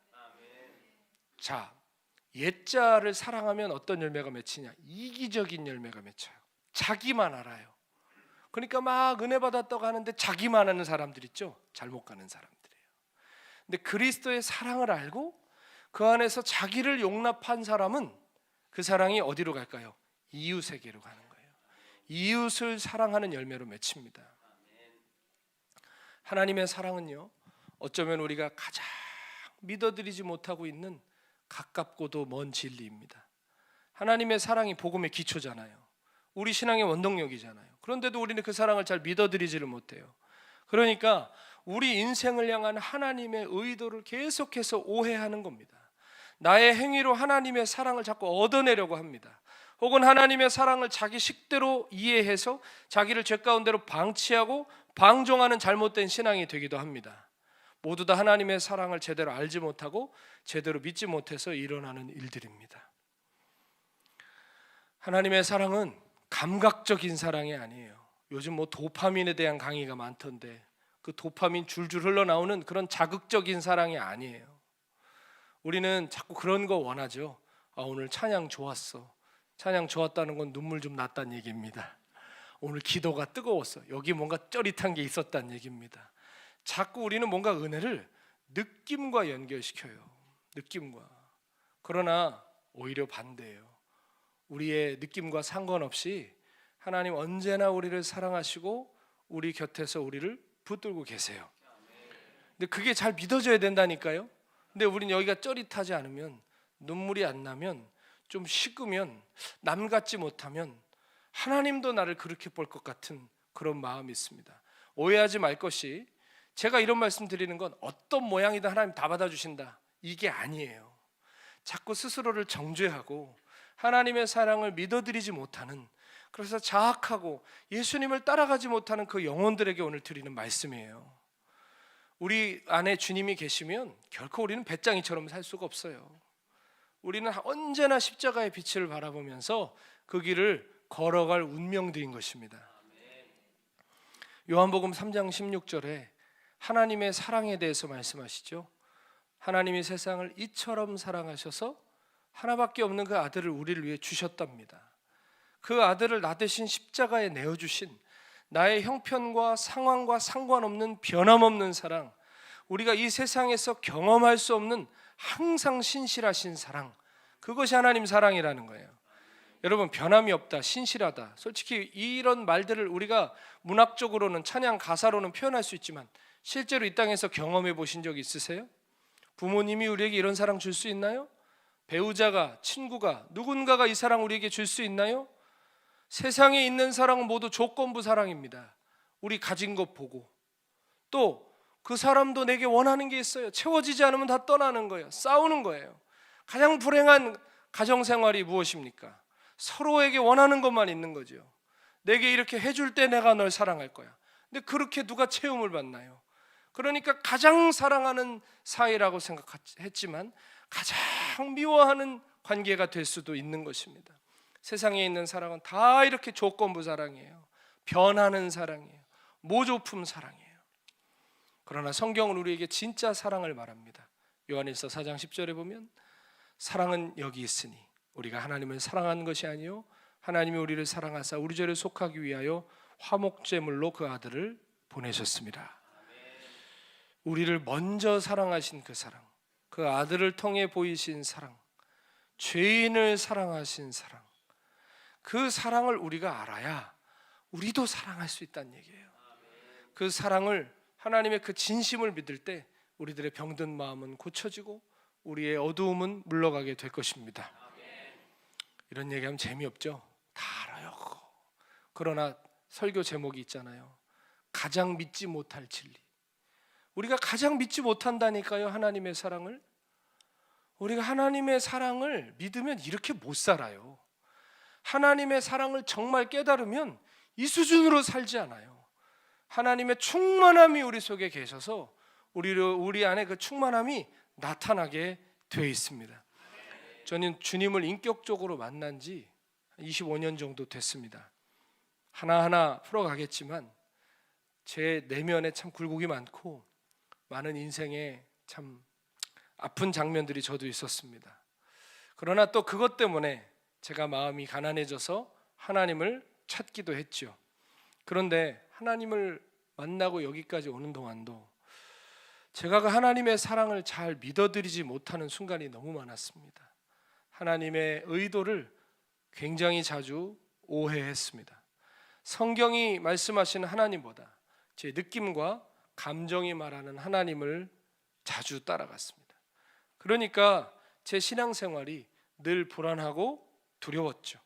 [SPEAKER 1] 자, 옛자를 사랑하면 어떤 열매가 맺히냐? 이기적인 열매가 맺혀요. 자기만 알아요. 그러니까 막 은혜 받았다고 하는데 자기만 아는 사람들 있죠? 잘못 가는 사람들이에요. 근데 그리스도의 사랑을 알고 그 안에서 자기를 용납한 사람은 그 사랑이 어디로 갈까요? 이웃에게로 가는 거예요. 이웃을 사랑하는 열매로 맺힙니다. 하나님의 사랑은요, 어쩌면 우리가 가장 믿어드리지 못하고 있는 가깝고도 먼 진리입니다. 하나님의 사랑이 복음의 기초잖아요. 우리 신앙의 원동력이잖아요. 그런데도 우리는 그 사랑을 잘 믿어드리지를 못해요. 그러니까 우리 인생을 향한 하나님의 의도를 계속해서 오해하는 겁니다. 나의 행위로 하나님의 사랑을 자꾸 얻어내려고 합니다. 혹은 하나님의 사랑을 자기 식대로 이해해서 자기를 죄 가운데로 방치하고 방종하는 잘못된 신앙이 되기도 합니다. 모두 다 하나님의 사랑을 제대로 알지 못하고 제대로 믿지 못해서 일어나는 일들입니다. 하나님의 사랑은 감각적인 사랑이 아니에요. 요즘 뭐 도파민에 대한 강의가 많던데 그 도파민 줄줄 흘러나오는 그런 자극적인 사랑이 아니에요. 우리는 자꾸 그런 거 원하죠. 오늘 찬양 좋았어. 찬양 좋았다는 건 눈물 좀 났다는 얘기입니다. 오늘 기도가 뜨거웠어. 여기 뭔가 쩌릿한 게 있었다는 얘기입니다. 자꾸 우리는 뭔가 은혜를 느낌과 연결시켜요. 느낌과. 그러나 오히려 반대예요. 우리의 느낌과 상관없이 하나님 언제나 우리를 사랑하시고 우리 곁에서 우리를 붙들고 계세요. 근데 그게 잘 믿어져야 된다니까요. 근데 우린 여기가 쩌릿하지 않으면, 눈물이 안 나면, 좀 식으면, 남 같지 못하면 하나님도 나를 그렇게 볼 것 같은 그런 마음이 있습니다. 오해하지 말 것이, 제가 이런 말씀 드리는 건 어떤 모양이든 하나님 다 받아주신다, 이게 아니에요. 자꾸 스스로를 정죄하고 하나님의 사랑을 믿어드리지 못하는, 그래서 자학하고 예수님을 따라가지 못하는 그 영혼들에게 오늘 드리는 말씀이에요. 우리 안에 주님이 계시면 결코 우리는 배짱이처럼 살 수가 없어요. 우리는 언제나 십자가의 빛을 바라보면서 그 길을 걸어갈 운명들인 것입니다. 요한복음 3장 16절에 하나님의 사랑에 대해서 말씀하시죠. 하나님이 세상을 이처럼 사랑하셔서 하나밖에 없는 그 아들을 우리를 위해 주셨답니다. 그 아들을 나 대신 십자가에 내어주신 나의 형편과 상황과 상관없는 변함없는 사랑, 우리가 이 세상에서 경험할 수 없는 항상 신실하신 사랑, 그것이 하나님 사랑이라는 거예요. 여러분, 변함이 없다, 신실하다, 솔직히 이런 말들을 우리가 문학적으로는, 찬양 가사로는 표현할 수 있지만 실제로 이 땅에서 경험해 보신 적 있으세요? 부모님이 우리에게 이런 사랑 줄 수 있나요? 배우자가, 친구가, 누군가가 이 사랑 우리에게 줄 수 있나요? 세상에 있는 사랑은 모두 조건부 사랑입니다. 우리 가진 것 보고, 또 그 사람도 내게 원하는 게 있어요. 채워지지 않으면 다 떠나는 거예요. 싸우는 거예요. 가장 불행한 가정생활이 무엇입니까? 서로에게 원하는 것만 있는 거죠. 내게 이렇게 해줄 때 내가 널 사랑할 거야. 근데 그렇게 누가 채움을 받나요? 그러니까 가장 사랑하는 사이라고 생각했지만 가장 미워하는 관계가 될 수도 있는 것입니다. 세상에 있는 사랑은 다 이렇게 조건부 사랑이에요. 변하는 사랑이에요. 모조품 사랑이에요. 그러나 성경은 우리에게 진짜 사랑을 말합니다. 요한일서 4장 10절에 보면 사랑은 여기 있으니 우리가 하나님을 사랑하는 것이 아니요 하나님이 우리를 사랑하사 우리 죄를 속하기 위하여 화목제물로 그 아들을 보내셨습니다. 우리를 먼저 사랑하신 그 사랑, 그 아들을 통해 보이신 사랑, 죄인을 사랑하신 사랑, 그 사랑을 우리가 알아야 우리도 사랑할 수 있다는 얘기예요. 그 사랑을, 하나님의 그 진심을 믿을 때 우리들의 병든 마음은 고쳐지고 우리의 어두움은 물러가게 될 것입니다. 이런 얘기하면 재미없죠? 다 알아요. 그러나 설교 제목이 있잖아요. 가장 믿지 못할 진리. 우리가 가장 믿지 못한다니까요, 하나님의 사랑을. 우리가 하나님의 사랑을 믿으면 이렇게 못 살아요. 하나님의 사랑을 정말 깨달으면 이 수준으로 살지 않아요. 하나님의 충만함이 우리 속에 계셔서 우리 안에 그 충만함이 나타나게 되어 있습니다. 저는 주님을 인격적으로 만난 지 25년 정도 됐습니다. 하나하나 풀어가겠지만 제 내면에 참 굴곡이 많고 많은 인생에 참 아픈 장면들이 저도 있었습니다. 그러나 또 그것 때문에 제가 마음이 가난해져서 하나님을 찾기도 했죠. 그런데 하나님을 만나고 여기까지 오는 동안도 제가 그 하나님의 사랑을 잘 믿어드리지 못하는 순간이 너무 많았습니다. 하나님의 의도를 굉장히 자주 오해했습니다. 성경이 말씀하시는 하나님보다 제 느낌과 감정이 말하는 하나님을 자주 따라갔습니다. 그러니까 제 신앙생활이 늘 불안하고 두려웠죠.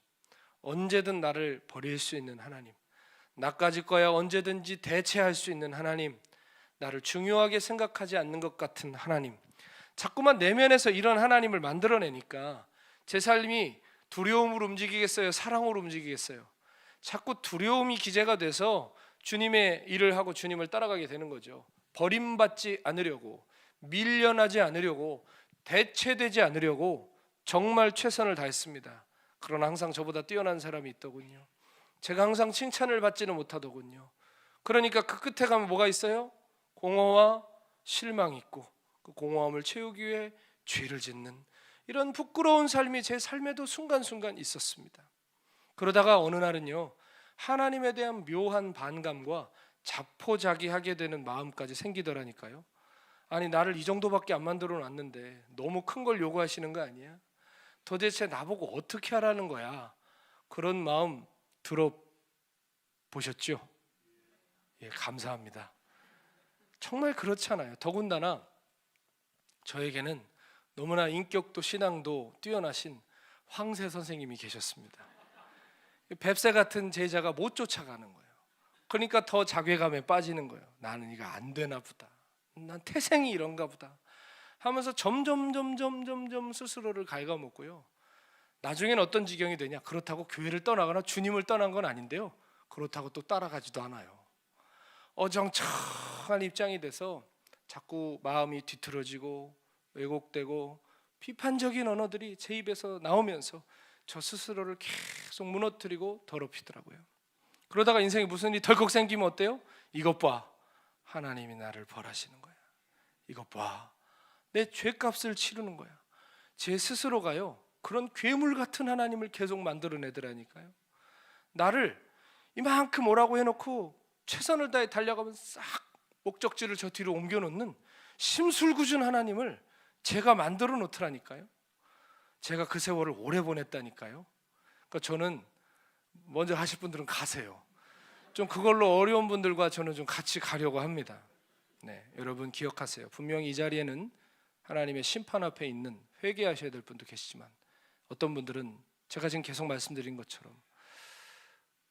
[SPEAKER 1] 언제든 나를 버릴 수 있는 하나님, 나까지 거야 언제든지 대체할 수 있는 하나님, 나를 중요하게 생각하지 않는 것 같은 하나님, 자꾸만 내면에서 이런 하나님을 만들어내니까 제 삶이 두려움으로 움직이겠어요? 사랑으로 움직이겠어요? 자꾸 두려움이 기제가 돼서 주님의 일을 하고 주님을 따라가게 되는 거죠. 버림받지 않으려고, 밀려나지 않으려고, 대체되지 않으려고 정말 최선을 다했습니다. 그러나 항상 저보다 뛰어난 사람이 있더군요. 제가 항상 칭찬을 받지는 못하더군요. 그러니까 그 끝에 가면 뭐가 있어요? 공허와 실망이 있고, 그 공허함을 채우기 위해 죄를 짓는 이런 부끄러운 삶이 제 삶에도 순간순간 있었습니다. 그러다가 어느 날은요, 하나님에 대한 묘한 반감과 자포자기하게 되는 마음까지 생기더라니까요. 아니, 나를 이 정도밖에 안 만들어 놨는데 너무 큰 걸 요구하시는 거 아니야? 도대체 나보고 어떻게 하라는 거야? 그런 마음 들어보셨죠? 예, 감사합니다. 정말 그렇잖아요. 더군다나 저에게는 너무나 인격도 신앙도 뛰어나신 황새 선생님이 계셨습니다. 뱁새 같은 제자가 못 쫓아가는 거예요. 그러니까 더 자괴감에 빠지는 거예요. 나는 이거 안 되나 보다. 난 태생이 이런가 보다 하면서 점점 스스로를 갉아먹고요. 나중엔 어떤 지경이 되냐? 그렇다고 교회를 떠나거나 주님을 떠난 건 아닌데요, 그렇다고 또 따라가지도 않아요. 어정쩡한 입장이 돼서 자꾸 마음이 뒤틀어지고 왜곡되고 비판적인 언어들이 제 입에서 나오면서 저 스스로를 계속 무너뜨리고 더럽히더라고요. 그러다가 인생에 무슨 일이 덜컥 생기면 어때요? 이것 봐, 하나님이 나를 벌하시는 거야. 이것 봐, 내 죄값을 치르는 거야. 제 스스로가요, 그런 괴물 같은 하나님을 계속 만들어내더라니까요. 나를 이만큼 오라고 해놓고 최선을 다해 달려가면 싹 목적지를 저 뒤로 옮겨놓는 심술궂은 하나님을 제가 만들어 놓더라니까요. 제가 그 세월을 오래 보냈다니까요. 그러니까 저는 먼저 하실 분들은 가세요. 좀 그걸로 어려운 분들과 저는 좀 같이 가려고 합니다. 네, 여러분 기억하세요. 분명히 이 자리에는 하나님의 심판 앞에 있는 회개하셔야 될 분도 계시지만 어떤 분들은 제가 지금 계속 말씀드린 것처럼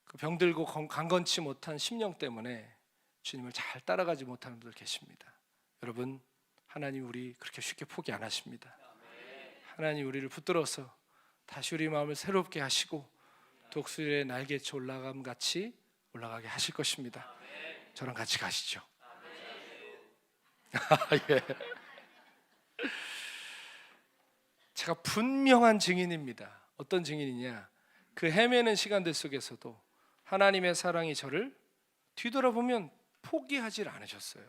[SPEAKER 1] 그 병들고 강건치 못한 심령 때문에 주님을 잘 따라가지 못하는 분들 계십니다. 여러분, 하나님 우리 그렇게 쉽게 포기 안 하십니다. 하나님 우리를 붙들어서 다시 우리 마음을 새롭게 하시고 독수리의 날개쳐 올라감 같이 올라가게 하실 것입니다. 저랑 같이 가시죠. 예. 제가 분명한 증인입니다. 어떤 증인이냐? 그 헤매는 시간들 속에서도 하나님의 사랑이 저를 뒤돌아보면 포기하지 않으셨어요.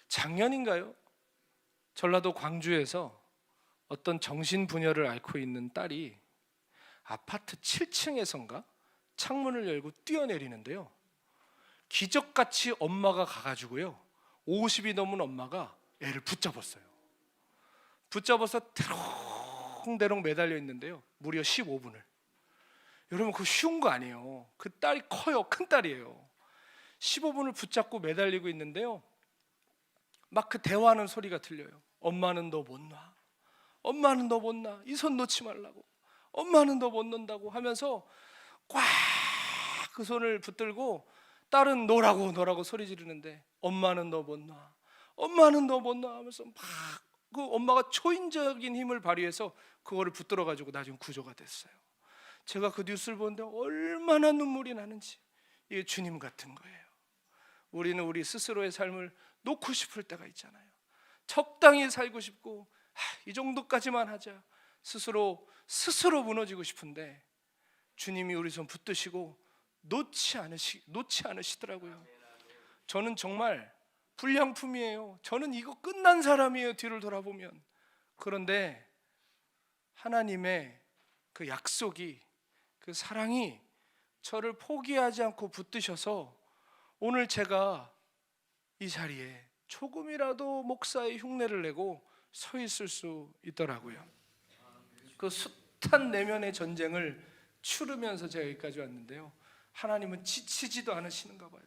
[SPEAKER 1] 작년인가요? 전라도 광주에서 어떤 정신분열을 앓고 있는 딸이 아파트 7층에선가 창문을 열고 뛰어내리는데요, 기적같이 엄마가 가가지고요 50이 넘은 엄마가 애를 붙잡았어요. 붙잡아서 대롱대롱 매달려 있는데요, 무려 15분을. 여러분 그거 쉬운 거 아니에요. 그 딸이 커요. 큰 딸이에요. 15분을 붙잡고 매달리고 있는데요, 막 그 대화하는 소리가 들려요. 엄마는 너 못 놔. 엄마는 너 못 놔. 이 손 놓지 말라고. 엄마는 너 못 놓는다고 하면서 꽉 그 손을 붙들고 딸은 너라고 소리 지르는데 엄마는 너 못 놔. 엄마는 너 못 놔 하면서 막 그 엄마가 초인적인 힘을 발휘해서 그거를 붙들어 가지고 나중에 구조가 됐어요. 제가 그 뉴스를 보는데 얼마나 눈물이 나는지. 이게 주님 같은 거예요. 우리는 우리 스스로의 삶을 놓고 싶을 때가 있잖아요. 적당히 살고 싶고 이 정도까지만 하자, 스스로 무너지고 싶은데 주님이 우리 손 붙드시고 놓지 않으시더라고요. 저는 정말 불량품이에요. 저는 이거 끝난 사람이에요, 뒤를 돌아보면. 그런데 하나님의 그 약속이, 그 사랑이 저를 포기하지 않고 붙드셔서 오늘 제가 이 자리에 조금이라도 목사의 흉내를 내고 서 있을 수 있더라고요. 그 숱한 내면의 전쟁을 치르면서 제가 여기까지 왔는데요, 하나님은 지치지도 않으시는가 봐요.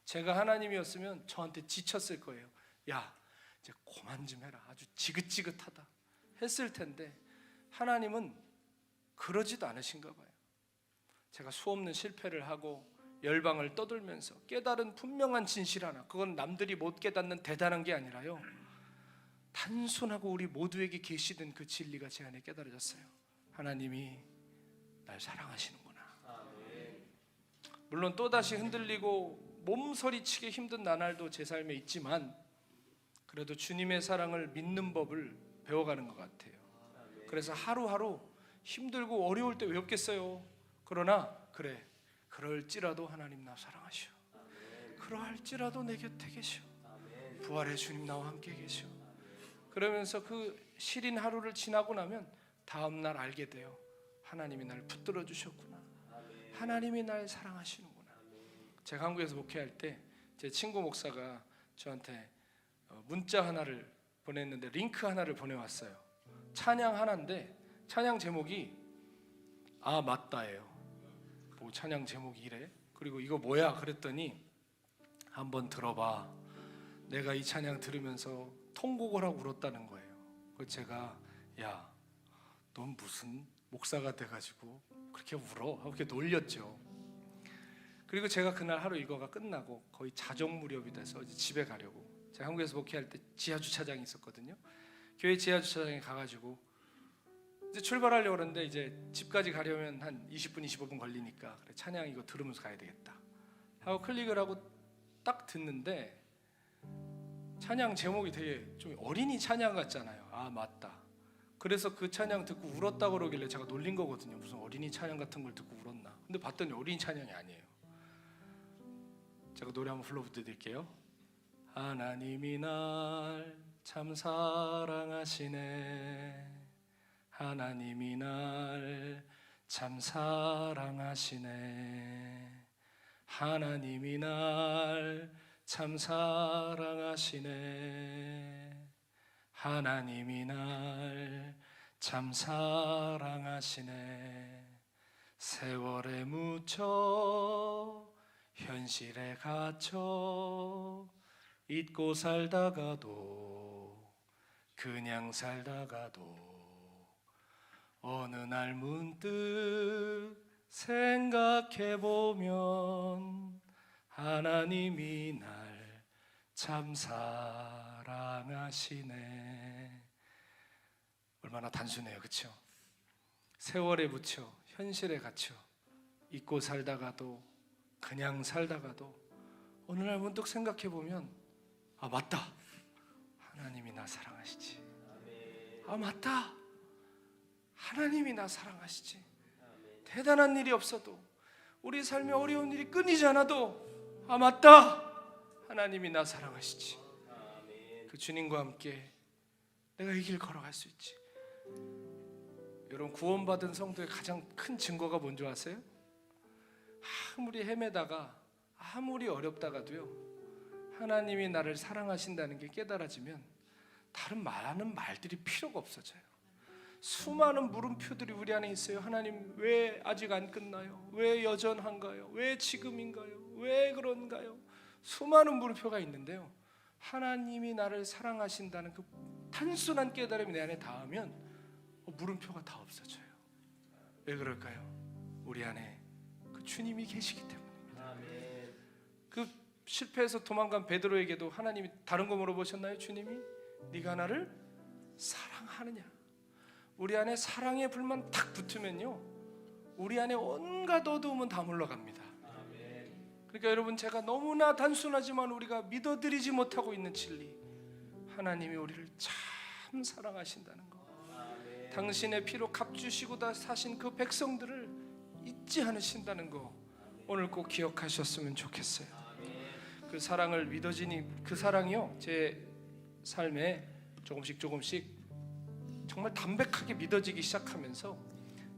[SPEAKER 1] 제가 하나님이었으면 저한테 지쳤을 거예요. 야, 이제 그만 좀 해라. 아주 지긋지긋하다 했을 텐데 하나님은 그러지도 않으신가 봐요. 제가 수없는 실패를 하고 열방을 떠들면서 깨달은 분명한 진실 하나, 그건 남들이 못 깨닫는 대단한 게 아니라요, 단순하고 우리 모두에게 계시던 그 진리가 제 안에 깨달아졌어요. 하나님이 날 사랑하시는구나. 물론 또다시 흔들리고 몸서리치기 힘든 나날도 제 삶에 있지만 그래도 주님의 사랑을 믿는 법을 배워가는 것 같아요. 그래서 하루하루 힘들고 어려울 때 왜 없겠어요? 그러나 그래, 그럴지라도 하나님 나 사랑하시오. 그럴지라도 내 곁에 계시오. 부활의 주님 나와 함께 계시오. 그러면서 그 시린 하루를 지나고 나면 다음 날 알게 돼요. 하나님이 날 붙들어 주셨구나. 하나님이 날 사랑하시는구나. 제가 한국에서 목회할 때 제 친구 목사가 저한테 문자 하나를 보냈는데, 링크 하나를 보내왔어요. 찬양 하나인데 찬양 제목이 아 맞다예요. 뭐 찬양 제목이 이래? 그리고 이거 뭐야? 그랬더니 한번 들어봐. 내가 이 찬양 들으면서 통곡을 하고 울었다는 거예요. 그래서 제가 야, 넌 무슨 목사가 돼가지고 그렇게 울어? 하고 이렇게 놀렸죠. 그리고 제가 그날 하루 일과가 끝나고 거의 자정 무렵이 돼서 이제 집에 가려고, 제가 한국에서 목회할 때 지하 주차장이 있었거든요. 교회 지하 주차장에 가가지고 이제 출발하려고 그러는데 이제 집까지 가려면 한 20분 25분 걸리니까 그래, 찬양 이거 들으면서 가야 되겠다 하고 클릭을 하고 딱 듣는데 찬양 제목이 되게 좀 어린이 찬양 같잖아요. 아 맞다. 그래서 그 찬양 듣고 울었다고 그러길래 제가 놀린 거거든요. 무슨 어린이 찬양 같은 걸 듣고 울었나. 근데 봤더니 어린이 찬양이 아니에요. 제가 노래 한번 불러드릴게요. 하나님이 날 참 사랑하시네. 하나님이 날 참 사랑하시네. 하나님이 날 참 사랑하시네. 하나님이 날 참 사랑하시네. 세월에 묻혀 현실에 갇혀 잊고 살다가도 그냥 살다가도 어느 날 문득 생각해보면 하나님이 날 참 사랑하시네. 얼마나 단순해요, 그렇죠? 세월에 묻혀 현실에 갇혀 잊고 살다가도 그냥 살다가도 어느 날 문득 생각해보면 아 맞다, 하나님이 나 사랑하시지. 아 맞다, 하나님이 나 사랑하시지. 대단한 일이 없어도 우리 삶에 어려운 일이 끊이지 않아도 아 맞다, 하나님이 나 사랑하시지. 그 주님과 함께 내가 이 길 걸어갈 수 있지. 여러분, 구원받은 성도의 가장 큰 증거가 뭔지 아세요? 아무리 헤매다가 아무리 어렵다가도요, 하나님이 나를 사랑하신다는 게 깨달아지면 다른 많은 말들이 필요가 없어져요. 수많은 물음표들이 우리 안에 있어요. 하나님 왜 아직 안 끝나요? 왜 여전한가요? 왜 지금인가요? 왜 그런가요? 수많은 물음표가 있는데요, 하나님이 나를 사랑하신다는 그 단순한 깨달음이 내 안에 닿으면 물음표가 다 없어져요. 왜 그럴까요? 우리 안에 그 주님이 계시기 때문입니다. 그 실패해서 도망간 베드로에게도 하나님이 다른 거 물어보셨나요? 주님이 네가 나를 사랑하느냐? 우리 안에 사랑의 불만 탁 붙으면요, 우리 안에 온갖 어두움은 다 물러갑니다. 그러니까 여러분, 제가 너무나 단순하지만 우리가 믿어드리지 못하고 있는 진리, 하나님이 우리를 참 사랑하신다는 거, 당신의 피로 값주시고 다 사신 그 백성들을 잊지 않으신다는 거 오늘 꼭 기억하셨으면 좋겠어요. 그 사랑을 믿어지니 그 사랑이요, 제 삶에 조금씩 정말 담백하게 믿어지기 시작하면서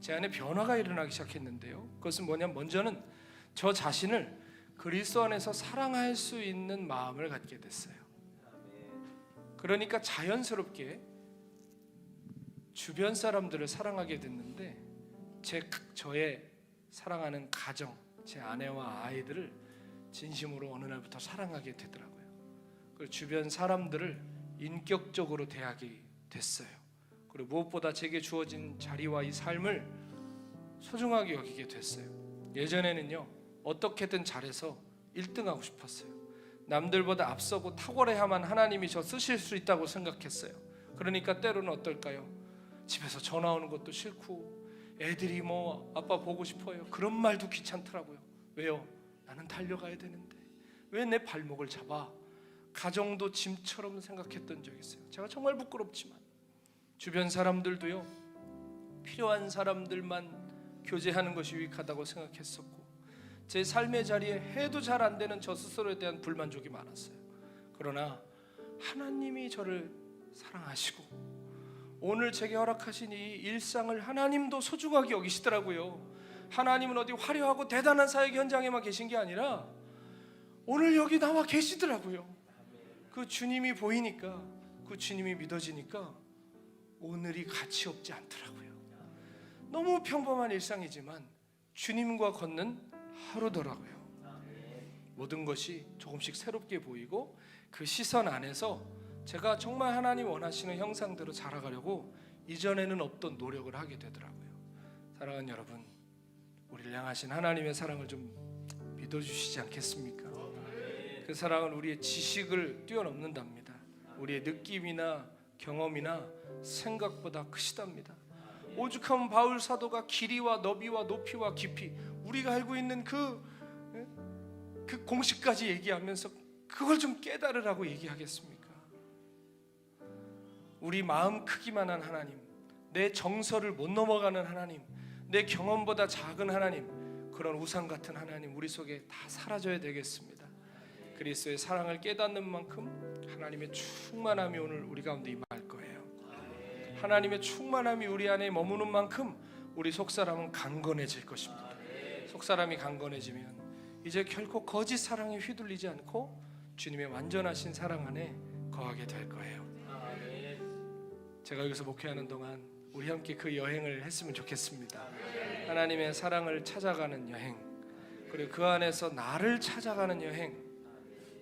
[SPEAKER 1] 제 안에 변화가 일어나기 시작했는데요, 그것은 뭐냐면 먼저는 저 자신을 그리스도 안에서 사랑할 수 있는 마음을 갖게 됐어요. 그러니까 자연스럽게 주변 사람들을 사랑하게 됐는데 저의 사랑하는 가정, 제 아내와 아이들을 진심으로 어느 날부터 사랑하게 되더라고요. 그리고 주변 사람들을 인격적으로 대하게 됐어요. 그리고 무엇보다 제게 주어진 자리와 이 삶을 소중하게 여기게 됐어요. 예전에는요, 어떻게든 잘해서 1등하고 싶었어요. 남들보다 앞서고 탁월해야만 하나님이 저 쓰실 수 있다고 생각했어요. 그러니까 때로는 어떨까요? 집에서 전화 오는 것도 싫고, 애들이 뭐 아빠 보고 싶어요, 그런 말도 귀찮더라고요. 왜요? 나는 달려가야 되는데 왜 내 발목을 잡아? 가정도 짐처럼 생각했던 적이 있어요. 제가 정말 부끄럽지만 주변 사람들도요, 필요한 사람들만 교제하는 것이 유익하다고 생각했었고, 제 삶의 자리에 해도 잘 안 되는 저 스스로에 대한 불만족이 많았어요. 그러나 하나님이 저를 사랑하시고 오늘 제게 허락하신 이 일상을 하나님도 소중하게 여기시더라고요. 하나님은 어디 화려하고 대단한 사역 현장에만 계신 게 아니라 오늘 여기 나와 계시더라고요. 그 주님이 보이니까, 그 주님이 믿어지니까 오늘이 가치 없지 않더라고요. 너무 평범한 일상이지만 주님과 걷는 하루더라고요. 모든 것이 조금씩 새롭게 보이고 그 시선 안에서 제가 정말 하나님 원하시는 형상대로 자라가려고 이전에는 없던 노력을 하게 되더라고요. 사랑하는 여러분, 우리를 향하신 하나님의 사랑을 좀 믿어주시지 않겠습니까? 그 사랑은 우리의 지식을 뛰어넘는답니다. 우리의 느낌이나 경험이나 생각보다 크시답니다. 오죽하면 바울 사도가 길이와 너비와 높이와 깊이, 우리가 알고 있는 그 공식까지 얘기하면서 그걸 좀 깨달으라고 얘기하겠습니까? 우리 마음 크기만한 하나님, 내 정서를 못 넘어가는 하나님, 내 경험보다 작은 하나님, 그런 우상 같은 하나님 우리 속에 다 사라져야 되겠습니다. 그리스도의 사랑을 깨닫는 만큼 하나님의 충만함이 오늘 우리 가운데 임할 거예요. 하나님의 충만함이 우리 안에 머무는 만큼 우리 속사람은 강건해질 것입니다. 속사람이 강건해지면 이제 결코 거짓 사랑에 휘둘리지 않고 주님의 완전하신 사랑 안에 거하게 될 거예요. 제가 여기서 목회하는 동안 우리 함께 그 여행을 했으면 좋겠습니다. 하나님의 사랑을 찾아가는 여행, 그리고 그 안에서 나를 찾아가는 여행.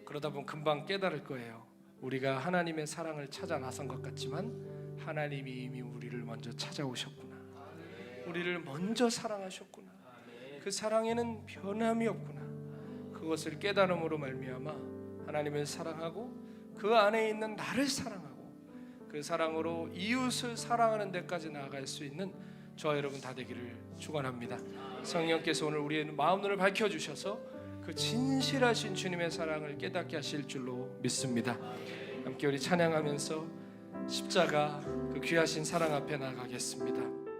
[SPEAKER 1] 그러다 보면 금방 깨달을 거예요. 우리가 하나님의 사랑을 찾아 나선 것 같지만 하나님이 이미 우리를 먼저 찾아오셨구나. 우리를 먼저 사랑하셨구나. 그 사랑에는 변함이 없구나. 그것을 깨달음으로 말미암아 하나님을 사랑하고 그 안에 있는 나를 사랑하고 그 사랑으로 이웃을 사랑하는 데까지 나아갈 수 있는 저와 여러분 다 되기를 축원합니다. 성령께서 오늘 우리의 마음눈을 밝혀주셔서 그 진실하신 주님의 사랑을 깨닫게 하실 줄로 믿습니다. 함께 우리 찬양하면서 십자가 그 귀하신 사랑 앞에 나가겠습니다.